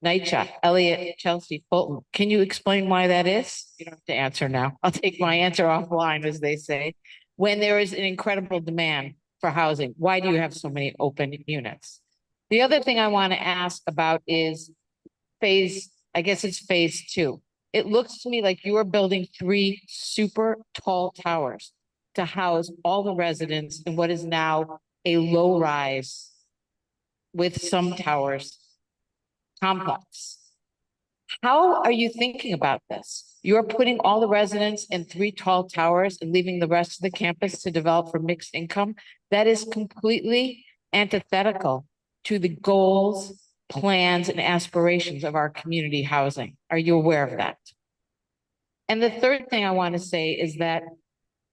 NYCHA, Elliott, Chelsea, Fulton. Can you explain why that is? You don't have to answer now. I'll take my answer offline, as they say. When there is an incredible demand for housing, why do you have so many open units? The other thing I want to ask about is I guess it's phase 2. It looks to me like you are building 3 super tall towers to house all the residents in what is now a low rise with some towers complex. How are you thinking about this? You're putting all the residents in 3 tall towers and leaving the rest of the campus to develop for mixed income. That is completely antithetical to the goals, plans, and aspirations of our community housing. Are you aware of that? And the third thing I want to say is that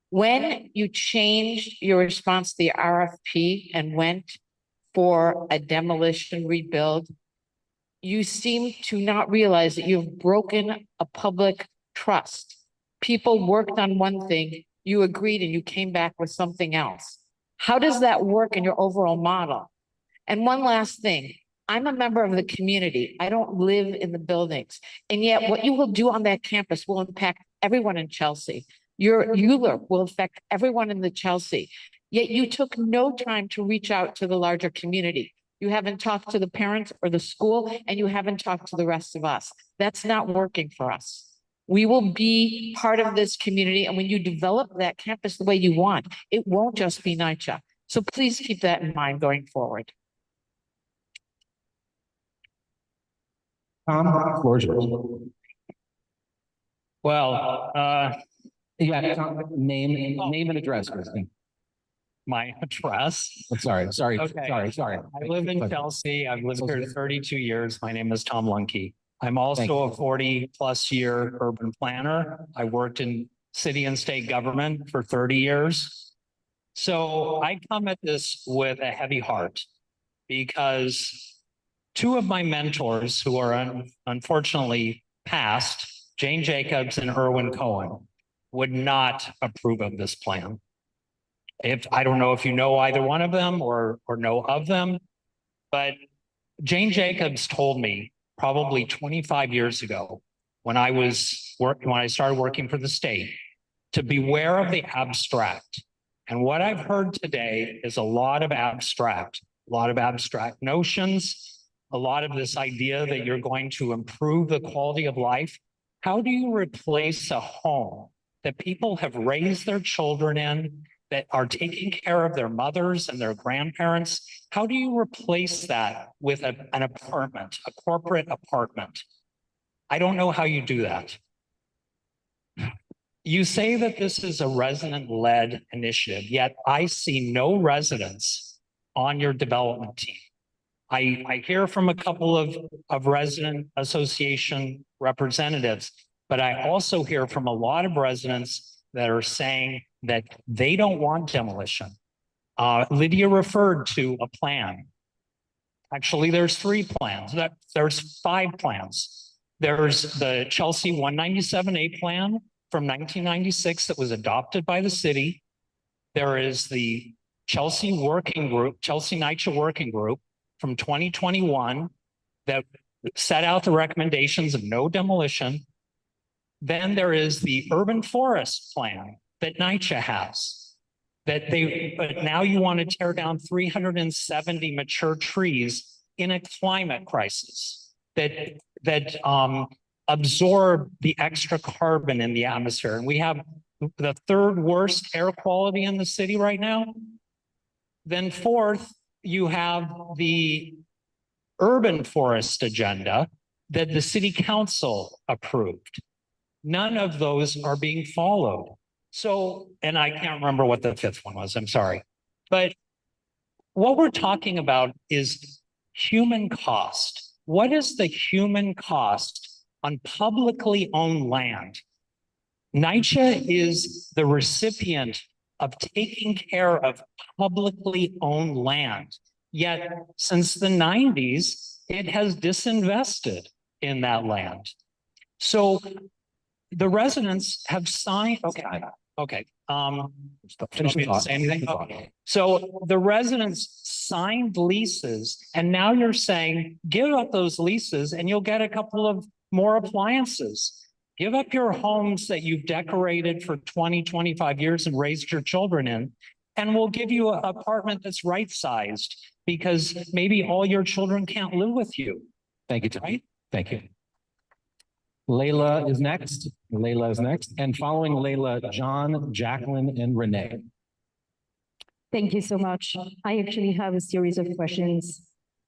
when you changed your response to the RFP and went for a demolition rebuild, you seem to not realize that you've broken a public trust. People worked on one thing, you agreed, and you came back with something else. How does that work in your overall model? And one last thing, I'm a member of the community. I don't live in the buildings. And yet what you will do on that campus will impact everyone in Chelsea. Your ULURP will affect everyone in the Chelsea. Yet you took no time to reach out to the larger community. You haven't talked to the parents or the school, and you haven't talked to the rest of us. That's not working for us. We will be part of this community. And when you develop that campus the way you want, it won't just be NYCHA. So please keep that in mind going forward. Tom, floor is yours. Well, Yeah, Tom, name and address, Kristen. my address. Sorry. Okay. Sorry. I live in Chelsea. I've lived here 32 years. My name is Tom Lunke. I'm also a 40+ year urban planner. I worked in city and state government for 30 years. So I come at this with a heavy heart because 2 of my mentors who are unfortunately passed, Jane Jacobs and Erwin Cohen, would not approve of this plan. I don't know if you know either one of them or know of them, but Jane Jacobs told me probably 25 years ago when I started working for the state to beware of the abstract. And what I've heard today is a lot of abstract notions, a lot of this idea that you're going to improve the quality of life. How do you replace a home that people have raised their children in, that are taking care of their mothers and their grandparents? How do you replace that with an apartment, a corporate apartment? I don't know how you do that. You say that this is a resident-led initiative, yet I see no residents on your development team. I hear from a couple of resident association representatives, but I also hear from a lot of residents that are saying that they don't want demolition. Lydia referred to a plan. Actually, there's 3 plans. There's 5 plans. There's the Chelsea 197A plan from 1996 that was adopted by the city. There is the Chelsea working group, Chelsea NYCHA working group from 2021 that set out the recommendations of no demolition. Then there is the urban forest plan that NYCHA has. But now you want to tear down 370 mature trees in a climate crisis that absorb the extra carbon in the atmosphere. And we have the 3rd worst air quality in the city right now. Then 4th, you have the urban forest agenda that the city council approved. None of those are being followed. So, and I can't remember what the 5th one was, I'm sorry. But what we're talking about is human cost. What is the human cost on publicly owned land? NYCHA is the recipient of taking care of publicly owned land. Yet since the 90s, it has disinvested in that land. So the residents have signed, okay. Say anything? Okay. So the residents signed leases, and now you're saying, give up those leases and you'll get a couple of more appliances. Give up your homes that you've decorated for 20, 25 years and raised your children in, and we'll give you an apartment that's right-sized because maybe all your children can't live with you. Thank you, Tom. Right? Thank you. Layla is next. Layla is next. And following Layla, John, Jacqueline, and Renee. Thank you so much. I actually have a series of questions.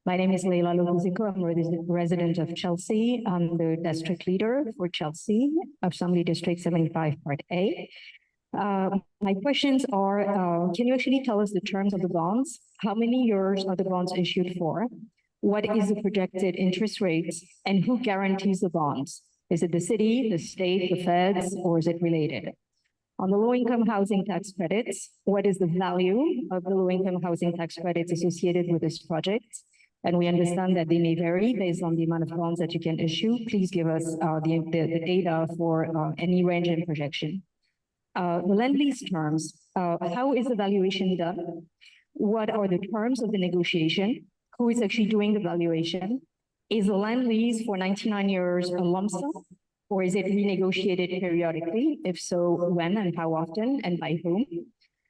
My name is Layla Lokuzico. I'm a resident of Chelsea. I'm the district leader for Chelsea, Assembly District 75, Part A. My questions are, can you actually tell us the terms of the bonds? How many years are the bonds issued for? What is the projected interest rates? And who guarantees the bonds? Is it the city, the state, the feds, or is it related? On the low-income housing tax credits, what is the value of the low-income housing tax credits associated with this project? And we understand that they may vary based on the amount of bonds that you can issue. Please give us the data for any range and projection. The land lease terms, how is the valuation done? What are the terms of the negotiation? Who is actually doing the valuation? Is the land lease for 99 years a lump sum, or is it renegotiated periodically? If so, when and how often and by whom?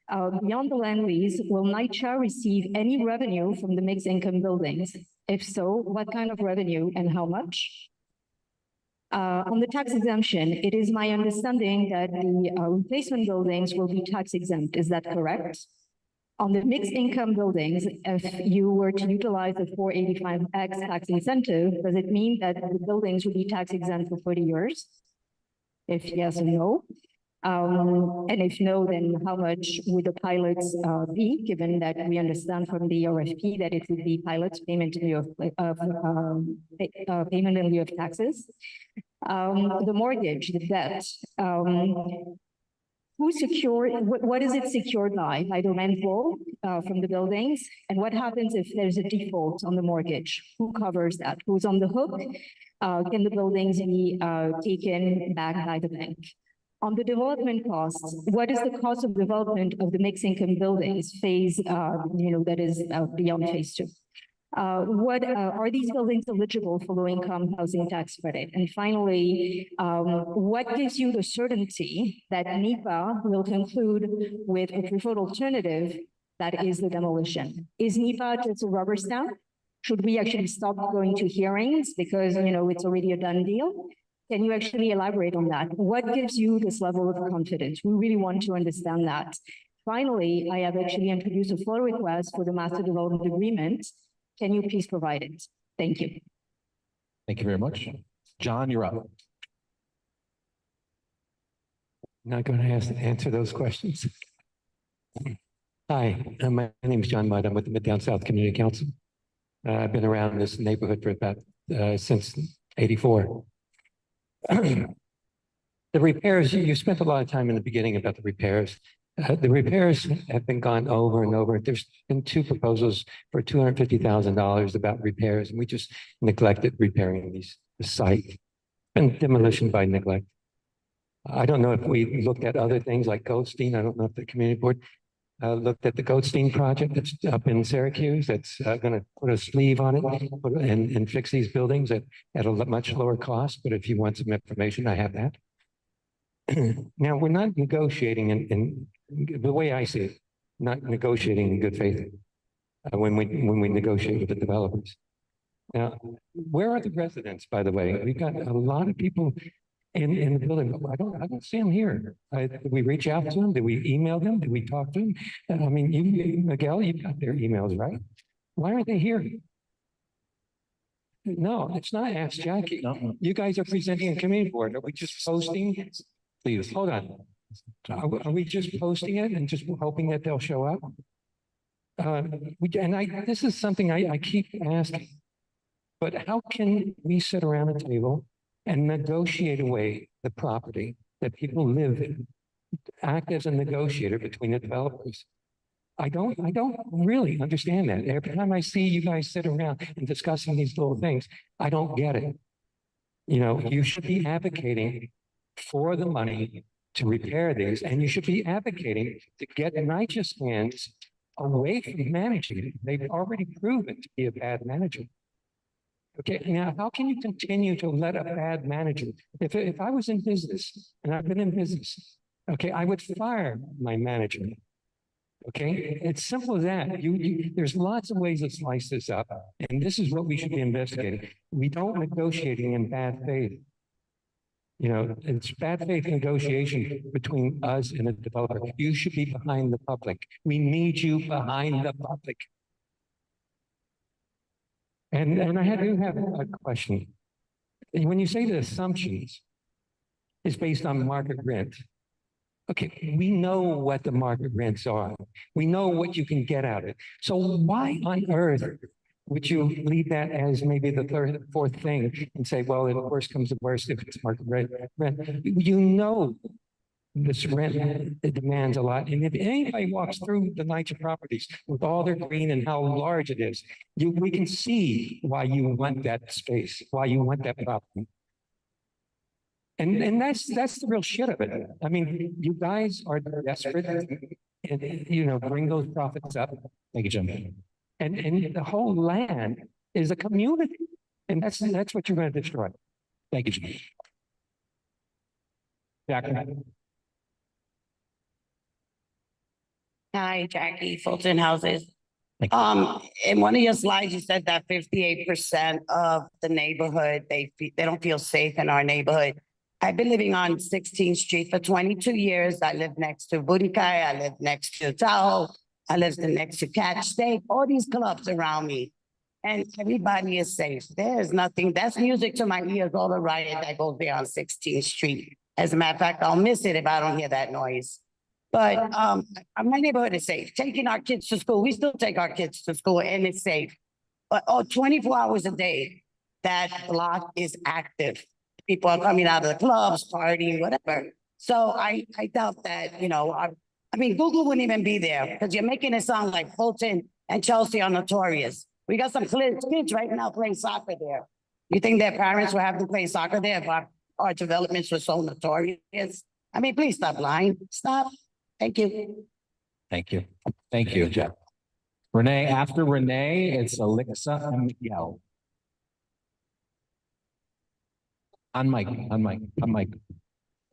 Beyond the land lease, will NYCHA receive any revenue from the mixed income buildings? If so, what kind of revenue and how much? On the tax exemption, it is my understanding that the replacement buildings will be tax exempt. Is that correct? On the mixed income buildings, if you were to utilize the 485X tax incentive, does it mean that the buildings would be tax exempt for 40 years? If yes or no. And if no, then how much would the pilots be, given that we understand from the RFP that it would be pilots payment in lieu of payment in lieu of taxes? The mortgage, the debt, who secured, what is it secured by the rental from the buildings? And what happens if there's a default on the mortgage? Who covers that? Who's on the hook? Can the buildings be taken back by the bank? On the development costs, what is the cost of development of the mixed income buildings phase, that is beyond phase 2? What are these buildings eligible for low-income housing tax credit? And finally, what gives you the certainty that NYCHA will conclude with a preferred alternative that is the demolition? Is NYCHA just a rubber stamp? Should we actually stop going to hearings because it's already a done deal? Can you actually elaborate on that? What gives you this level of confidence? We really want to understand that. Finally, I have actually introduced a floor request for the master development agreement. Can you please provide it? Thank you. Thank you very much. John, you're up. I'm not going to answer those questions. Hi, my name is John Mudd. I'm with the Midtown South Community Council. I've been around this neighborhood for about since '84. The repairs, you spent a lot of time in the beginning about the repairs. The repairs have been gone over and over. There's been two proposals for $250,000 about repairs, and we just neglected repairing the site. And demolition by neglect. I don't know if we looked at other things like Goldstein. I don't know if the community board looked at the Goldstein project that's up in Syracuse. That's going to put a sleeve on it and fix these buildings at a much lower cost. But if you want some information, I have that. Now, we're not negotiating in the way I see it, not negotiating in good faith when we negotiate with the developers. Now, where are the residents, by the way? We've got a lot of people in the building. I don't see them here. Did we reach out to them? Did we email them? Did we talk to them? I mean, Miguel, you've got their emails, right? Why aren't they here? No, it's not Ask Jackie. No. You guys are presenting a community board. Are we just posting? Please, hold on. Are we just posting it and just hoping that they'll show up? This is something I keep asking. But how can we sit around a table and negotiate away the property that people live in, act as a negotiator between the developers? I don't really understand that. Every time I see you guys sit around and discussing these little things, I don't get it. You know, you should be advocating for the money to repair these, and you should be advocating to get NYCHA's hands away from managing it. They've already proven to be a bad manager. Okay, now how can you continue to let a bad manager? If I was in business, and I've been in business, okay, I would fire my manager. Okay, it's simple as that. There's lots of ways to slice this up, and this is what we should be investigating. We don't negotiating in bad faith. You know, it's bad faith negotiation between us and a developer. You should be behind the public. We need you behind the public. And I do have a question. When you say the assumptions is based on market rent, okay, we know what the market rents are. We know what you can get out of it. So why on earth would you leave that as maybe the third or fourth thing and say, well, if worst comes to worst, if it's market rent, you know this rent, it demands a lot. And if anybody walks through the NYCHA properties with all their green and how large it is, we can see why you want that space, why you want that property. And that's the real shit of it. I mean, you guys are desperate and, you know, bring those profits up. Thank you, Jim. And the whole land is a community. And that's what you're going to destroy. Thank you, Jim. Jack. Hi, Jackie, Fulton Houses. In one of your slides, you said that 58% of the neighborhood, they don't feel safe in our neighborhood. I've been living on 16th Street for 22 years. I live next to Budikai. I live next to Tahoe. I live next to Catch Steak. All these clubs around me. And everybody is safe. There's nothing. That's music to my ears, all the riot that goes there on 16th Street. As a matter of fact, I'll miss it if I don't hear that noise. But my neighborhood is safe. Taking our kids to school, we still take our kids to school and it's safe. But 24 hours a day, that block is active. People are coming out of the clubs, partying, whatever. So I doubt that, you know, I mean, Google wouldn't even be there because you're making it sound like Fulton and Chelsea are notorious. We got some kids right now playing soccer there. You think their parents will have to play soccer there if our developments were so notorious? I mean, please stop lying. Stop. Thank you. Thank you. Thank you, Jeff. Renee, after Renee, it's Alexa and Miguel. On mic.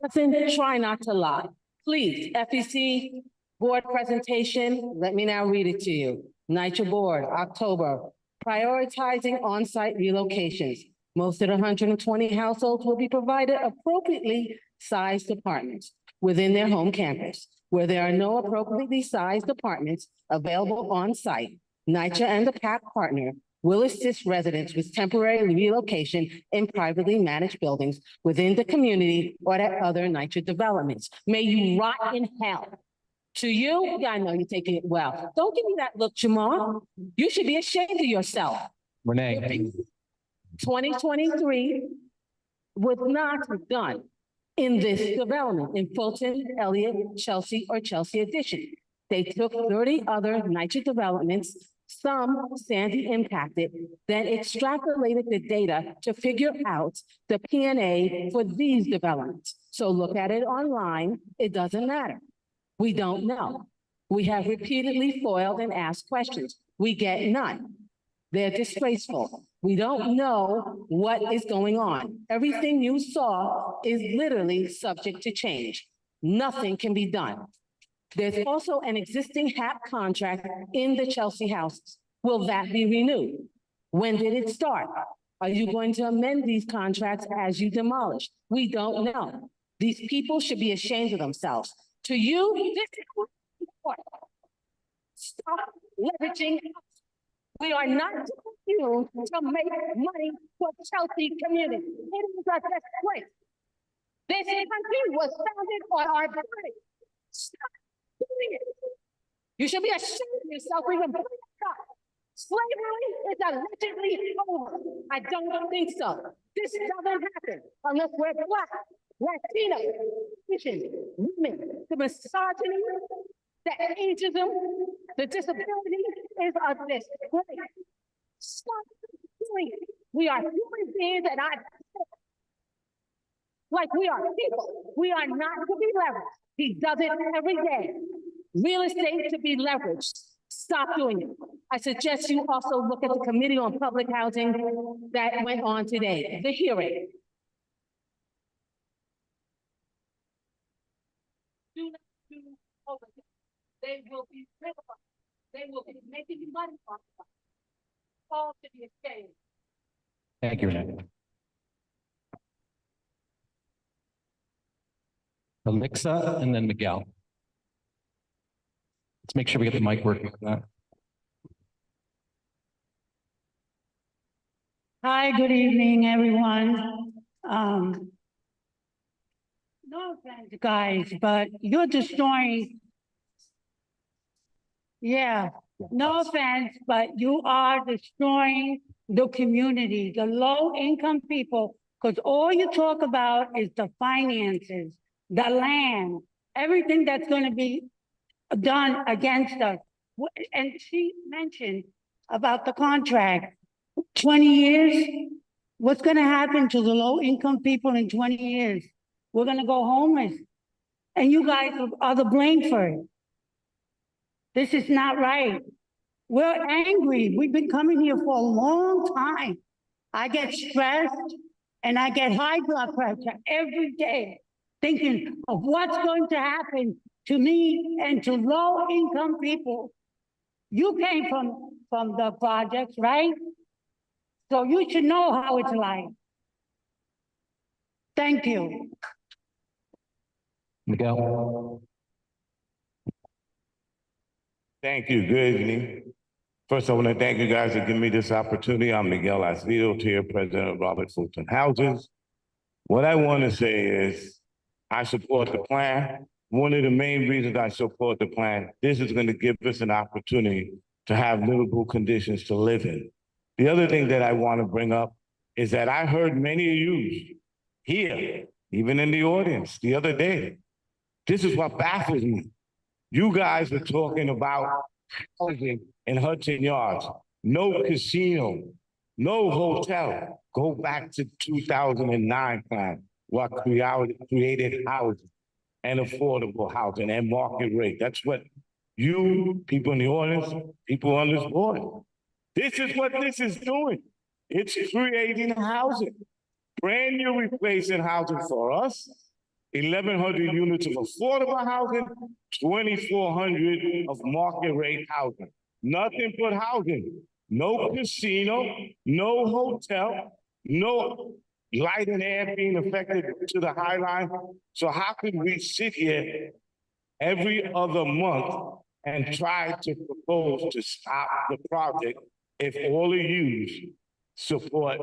Listen, try not to lie. Please, FEC board presentation, let me now read it to you. NYCHA board, October, prioritizing on-site relocations. Most of the 120 households will be provided appropriately sized apartments within their home campus. Where there are no appropriately sized apartments available on site, NYCHA and the PAC partner will assist residents with temporary relocation in privately managed buildings within the community or at other NYCHA developments. May you rot in hell. To you, I know you're taking it well. Don't give me that look, Jamal. You should be ashamed of yourself. Renee. 2023 was not done. in this development in Fulton, Elliott, Chelsea, or Chelsea Addition. They took 30 other NYCHA developments, some Sandy impacted, then extrapolated the data to figure out the P&A for these developments. So look at it online, it doesn't matter. We don't know. We have repeatedly foiled and asked questions. We get none. They're disgraceful. We don't know what is going on. Everything you saw is literally subject to change. Nothing can be done. There's also an existing HAP contract in the Chelsea houses. Will that be renewed? When did it start? Are you going to amend these contracts as you demolish? We don't know. These people should be ashamed of themselves. To you, this is important. Stop leveraging us. We are not you to make money for Chelsea community. It is a disgrace. This country was founded on our body. Stop doing it. You should be ashamed of yourself for even bringing it up. Slavery is allegedly over. I don't think so. This doesn't happen unless we're Black, Latino, Asian, women. The misogyny, the ageism, the disability is a disgrace. Stop doing it. We are human beings and like we are people. We are not to be leveraged. He does it every day. Real estate to be leveraged. Stop doing it. I suggest you also look at the Committee on Public Housing that went on today, the hearing. Do not do over. They will be rid of us. They will be making money off of us. All to be ashamed. Thank you, Renee. Alexa and then Miguel. Let's make sure we get the mic working for that. Hi, good evening, everyone. No offense, guys, but you're destroying. Yeah, no offense, but you are destroying the community, the low-income people, because all you talk about is the finances, the land, everything that's going to be done against us. And she mentioned about the contract. 20 years, what's going to happen to the low-income people in 20 years? We're going to go homeless. And you guys are the blame for it. This is not right. We're angry. We've been coming here for a long time. I get stressed and I get high blood pressure every day, thinking of what's going to happen to me and to low-income people. You came from the projects, right? So you should know how it's like. Thank you. Miguel. Thank you. Good evening. First, I want to thank you guys for giving me this opportunity. I'm Miguel Acevedo, Chair, President of Robert Fulton Houses. What I want to say is I support the plan. One of the main reasons I support the plan, this is going to give us an opportunity to have livable conditions to live in. The other thing that I want to bring up is that I heard many of you here, even in the audience the other day. This is what baffles me. You guys were talking about housing in Hudson Yards, no casino, no hotel. Go back to 2009 plan, what created housing and affordable housing and market rate. That's what you, people in the audience, people on this board, this is what this is doing. It's creating housing, brand new replacing housing for us, 1,100 units of affordable housing, 2,400 of market rate housing. Nothing but housing. No casino, no hotel, no light and air being affected to the High Line. So how could we sit here every other month and try to propose to stop the project if all of you support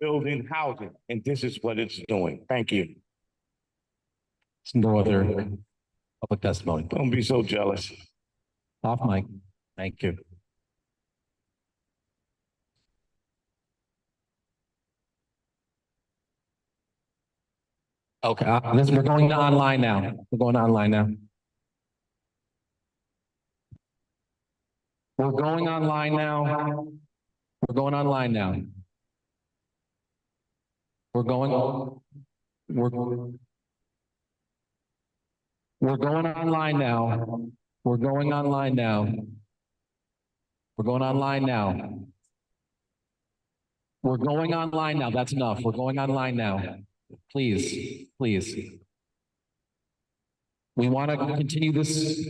building housing? And this is what it's doing. Thank you. No other public testimony. Don't be so jealous. Off mic. Thank you. Okay, we're going online now. We're going online now. We're going online now. We're going online now. We're going, we're going online now. We're going online now. We're going online now. We're going online now. That's enough. We're going online now. Please, please. We want to continue this.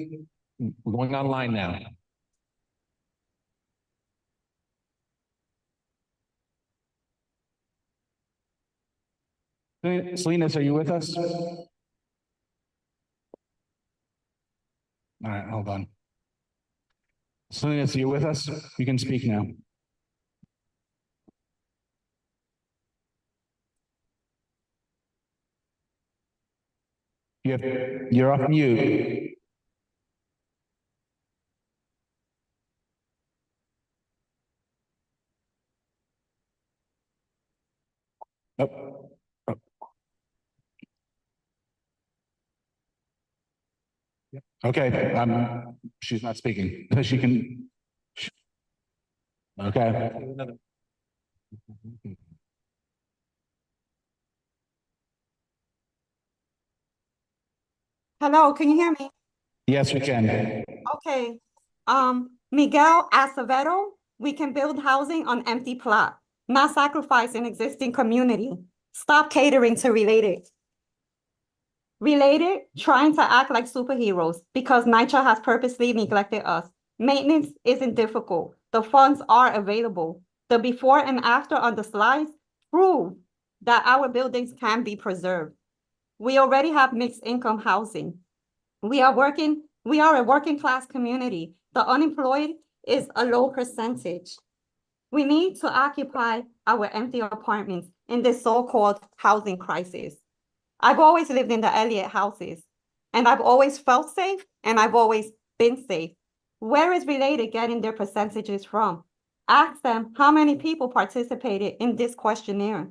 We're going online now. Salinas, are you with us? All right, hold on. Salinas, are you with us? You can speak now. You're off mute. Oh. Oh. Okay, she's not speaking. She can. Okay. Hello, can you hear me? Yes, we can. Okay. Miguel Acevedo, we can build housing on empty plot, not sacrifice an existing community. Stop catering to Related. Related, trying to act like superheroes because NYCHA has purposely neglected us. Maintenance isn't difficult. The funds are available. The before and after on the slides prove that our buildings can be preserved. We already have mixed income housing. We are a working class community. The unemployed is a low percentage. We need to occupy our empty apartments in this so-called housing crisis. I've always lived in the Elliott houses, and I've always felt safe, and I've always been safe. Where is Related getting their percentages from? Ask them how many people participated in this questionnaire.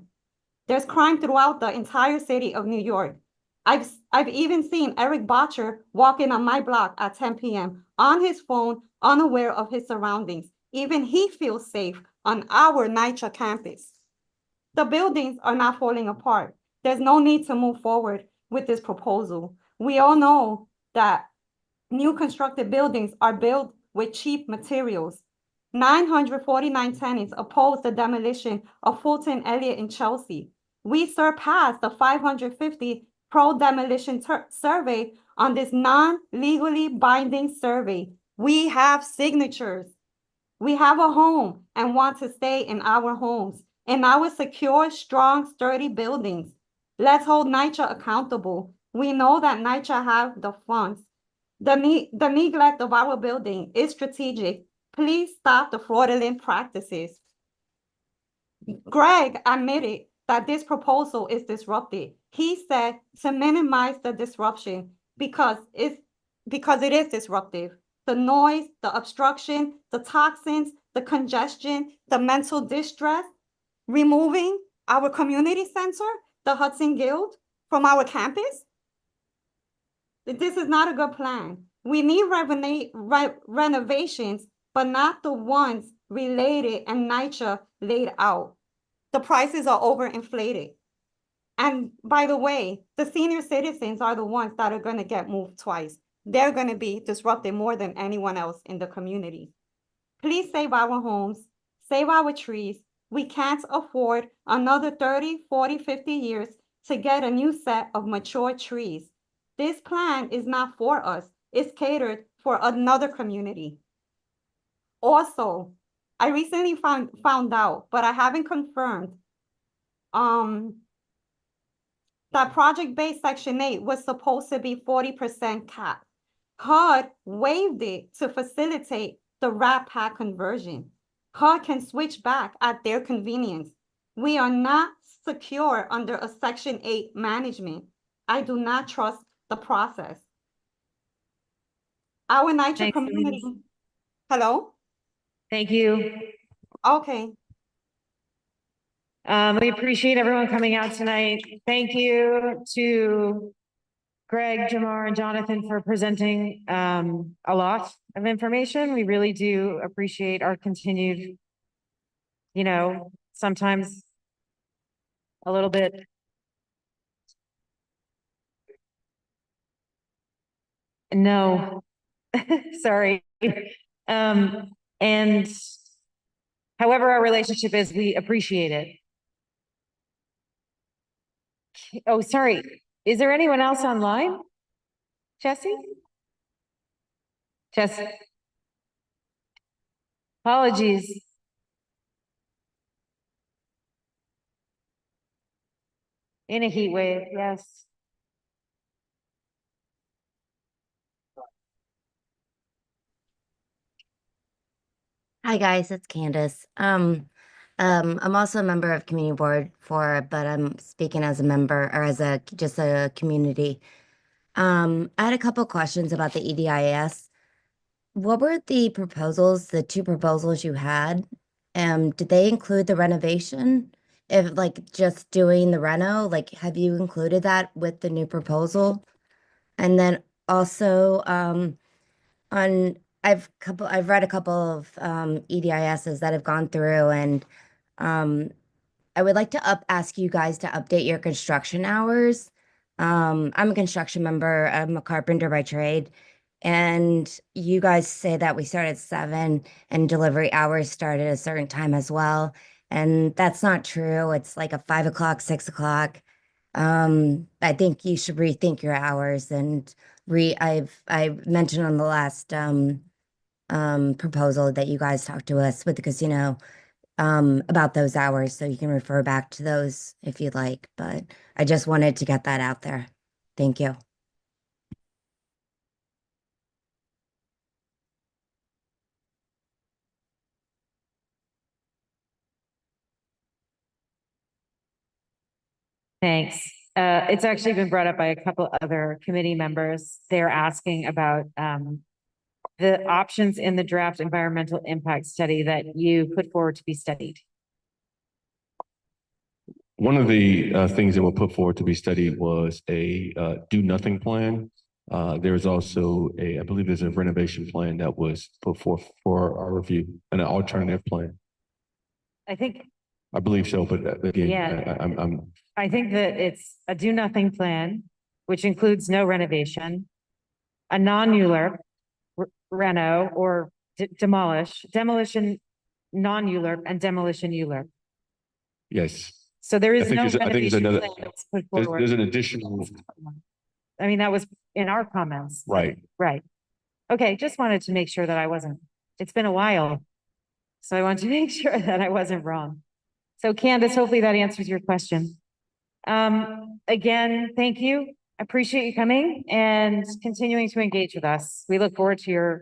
There's crime throughout the entire city of New York. I've even seen Eric Botcher walking on my block at 10 p.m. on his phone, unaware of his surroundings. Even he feels safe on our NYCHA campus. The buildings are not falling apart. There's no need to move forward with this proposal. We all know that new constructed buildings are built with cheap materials. 949 tenants opposed the demolition of Fulton, Elliott, and Chelsea. We surpassed the 550 pro-demolition survey on this non-legally binding survey. We have signatures. We have a home and want to stay in our homes, in our secure, strong, sturdy buildings. Let's hold NYCHA accountable. We know that NYCHA have the funds. The neglect of our building is strategic. Please stop the fraudulent practices. Greg admitted that this proposal is disruptive. He said to minimize the disruption because it is disruptive. The noise, the obstruction, the toxins, the congestion, the mental distress, removing our community center, the Hudson Guild, from our campus. This is not a good plan. We need renovations, but not the ones Related and NYCHA laid out. The prices are overinflated. And by the way, the senior citizens are the ones that are going to get moved twice. They're going to be disrupted more than anyone else in the community. Please save our homes, save our trees. We can't afford another 30, 40, 50 years to get a new set of mature trees. This plan is not for us. It's catered for another community. Also, I recently found out, but I haven't confirmed, that project-based Section 8 was supposed to be 40% cap. HUD waived it to facilitate the RAP pack conversion. HUD can switch back at their convenience. We are not secure under a Section 8 management. I do not trust the process. Our NYCHA community. Hello? Thank you. Okay. We appreciate everyone coming out tonight. Thank you to Greg, Jamar, and Jonathan for presenting a lot of information. We really do appreciate our continued, sometimes a little bit no, sorry. And however our relationship is, we appreciate it. Oh, sorry. Is there anyone else online? Jesse? Jesse? Apologies. In a heat wave, yes. Hi guys, it's Candace. I'm also a member of community board but I'm speaking as a member or as just a community. I had a couple questions about the EDIS. What were the proposals, the two proposals you had? Did they include the renovation? If like just doing the reno, like have you included that with the new proposal? And then also, on I've read a couple of EDISs that have gone through and I would like to ask you guys to update your construction hours. I'm a construction member, I'm a carpenter by trade, and you guys say that we start at 7 and delivery hours start at a certain time as well. And that's not true. It's like a 5 o'clock, 6 o'clock. I think you should rethink your hours and I mentioned on the last proposal that you guys talked to us with the casino about those hours, so you can refer back to those if you'd like, but I just wanted to get that out there. Thank you. Thanks. It's actually been brought up by a couple other committee members. They're asking about the options in the draft environmental impact study that you put forward to be studied. One of the things that were put forward to be studied was a do nothing plan. There's also I believe there's a renovation plan that was put forth for our review, and an alternative plan. I believe so, but again, Yeah. I think that it's a do nothing plan, which includes no renovation, a non-ULURP reno or demolition, non-ULURP and demolition ULURP. Yes. So there is no I think there's renovation another, plan that's put there's forward. an additional, I mean, that was in our comments. right. Right. Okay, just wanted to make sure that I wasn't, it's been a while. So I wanted to make sure that I wasn't wrong. So Candace, hopefully that answers your question. Again, thank you. I appreciate you coming and continuing to engage with us. We look forward to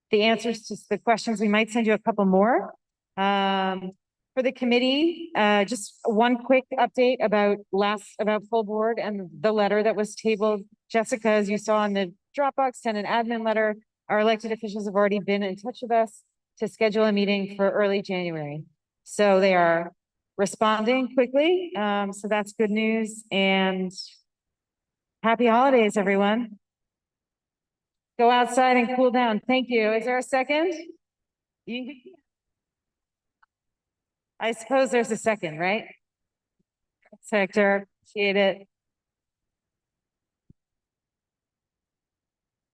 the answers to the questions. We might send you a couple more. For the committee, just one quick update about full board and the letter that was tabled. Jessica, as you saw in the Dropbox, sent an admin letter. Our elected officials have already been in touch with us to schedule a meeting for early January. So they are responding quickly. So that's good news, and happy holidays, everyone. Go outside and cool down. Thank you. Is there a second? I suppose there's a second, right? Sector, appreciate it.